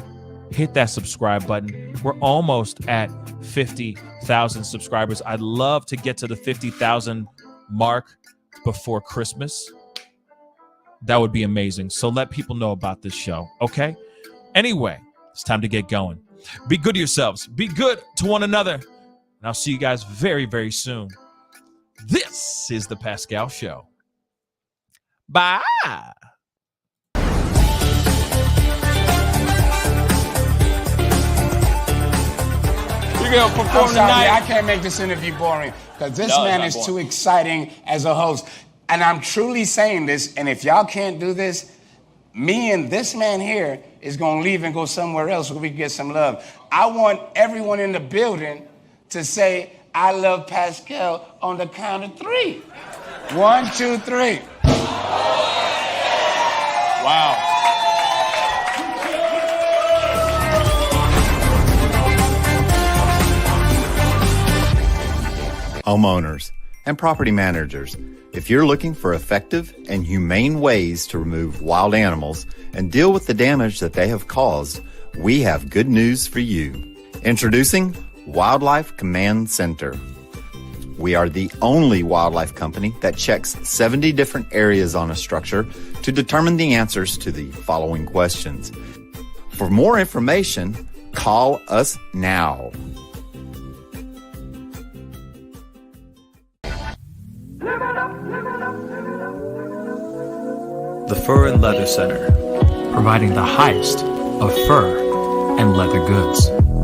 Hit that subscribe button. We're almost at 50,000 subscribers. I'd love to get to the 50,000 mark before Christmas. That would be amazing. So let people know about this show. Okay? Anyway, it's time to get going. Be good to yourselves. Be good to one another. And I'll see you guys very, very soon. This is the Pascal Show. Bye. You're going to perform tonight. I can't make this interview boring because this man is too exciting as a host. And I'm truly saying this, and if y'all can't do this, me and this man here is going to leave and go somewhere else where we can get some love. I want everyone in the building to say, I love Pascal on the count of 3. 1, 2, 3. Wow. Homeowners and property managers, if you're looking for effective and humane ways to remove wild animals and deal with the damage that they have caused, we have good news for you. Introducing Wildlife Command Center. We are the only wildlife company that checks 70 different areas on a structure to determine the answers to the following questions. For more information, call us now. The Fur and Leather Center, providing the highest of fur and leather goods.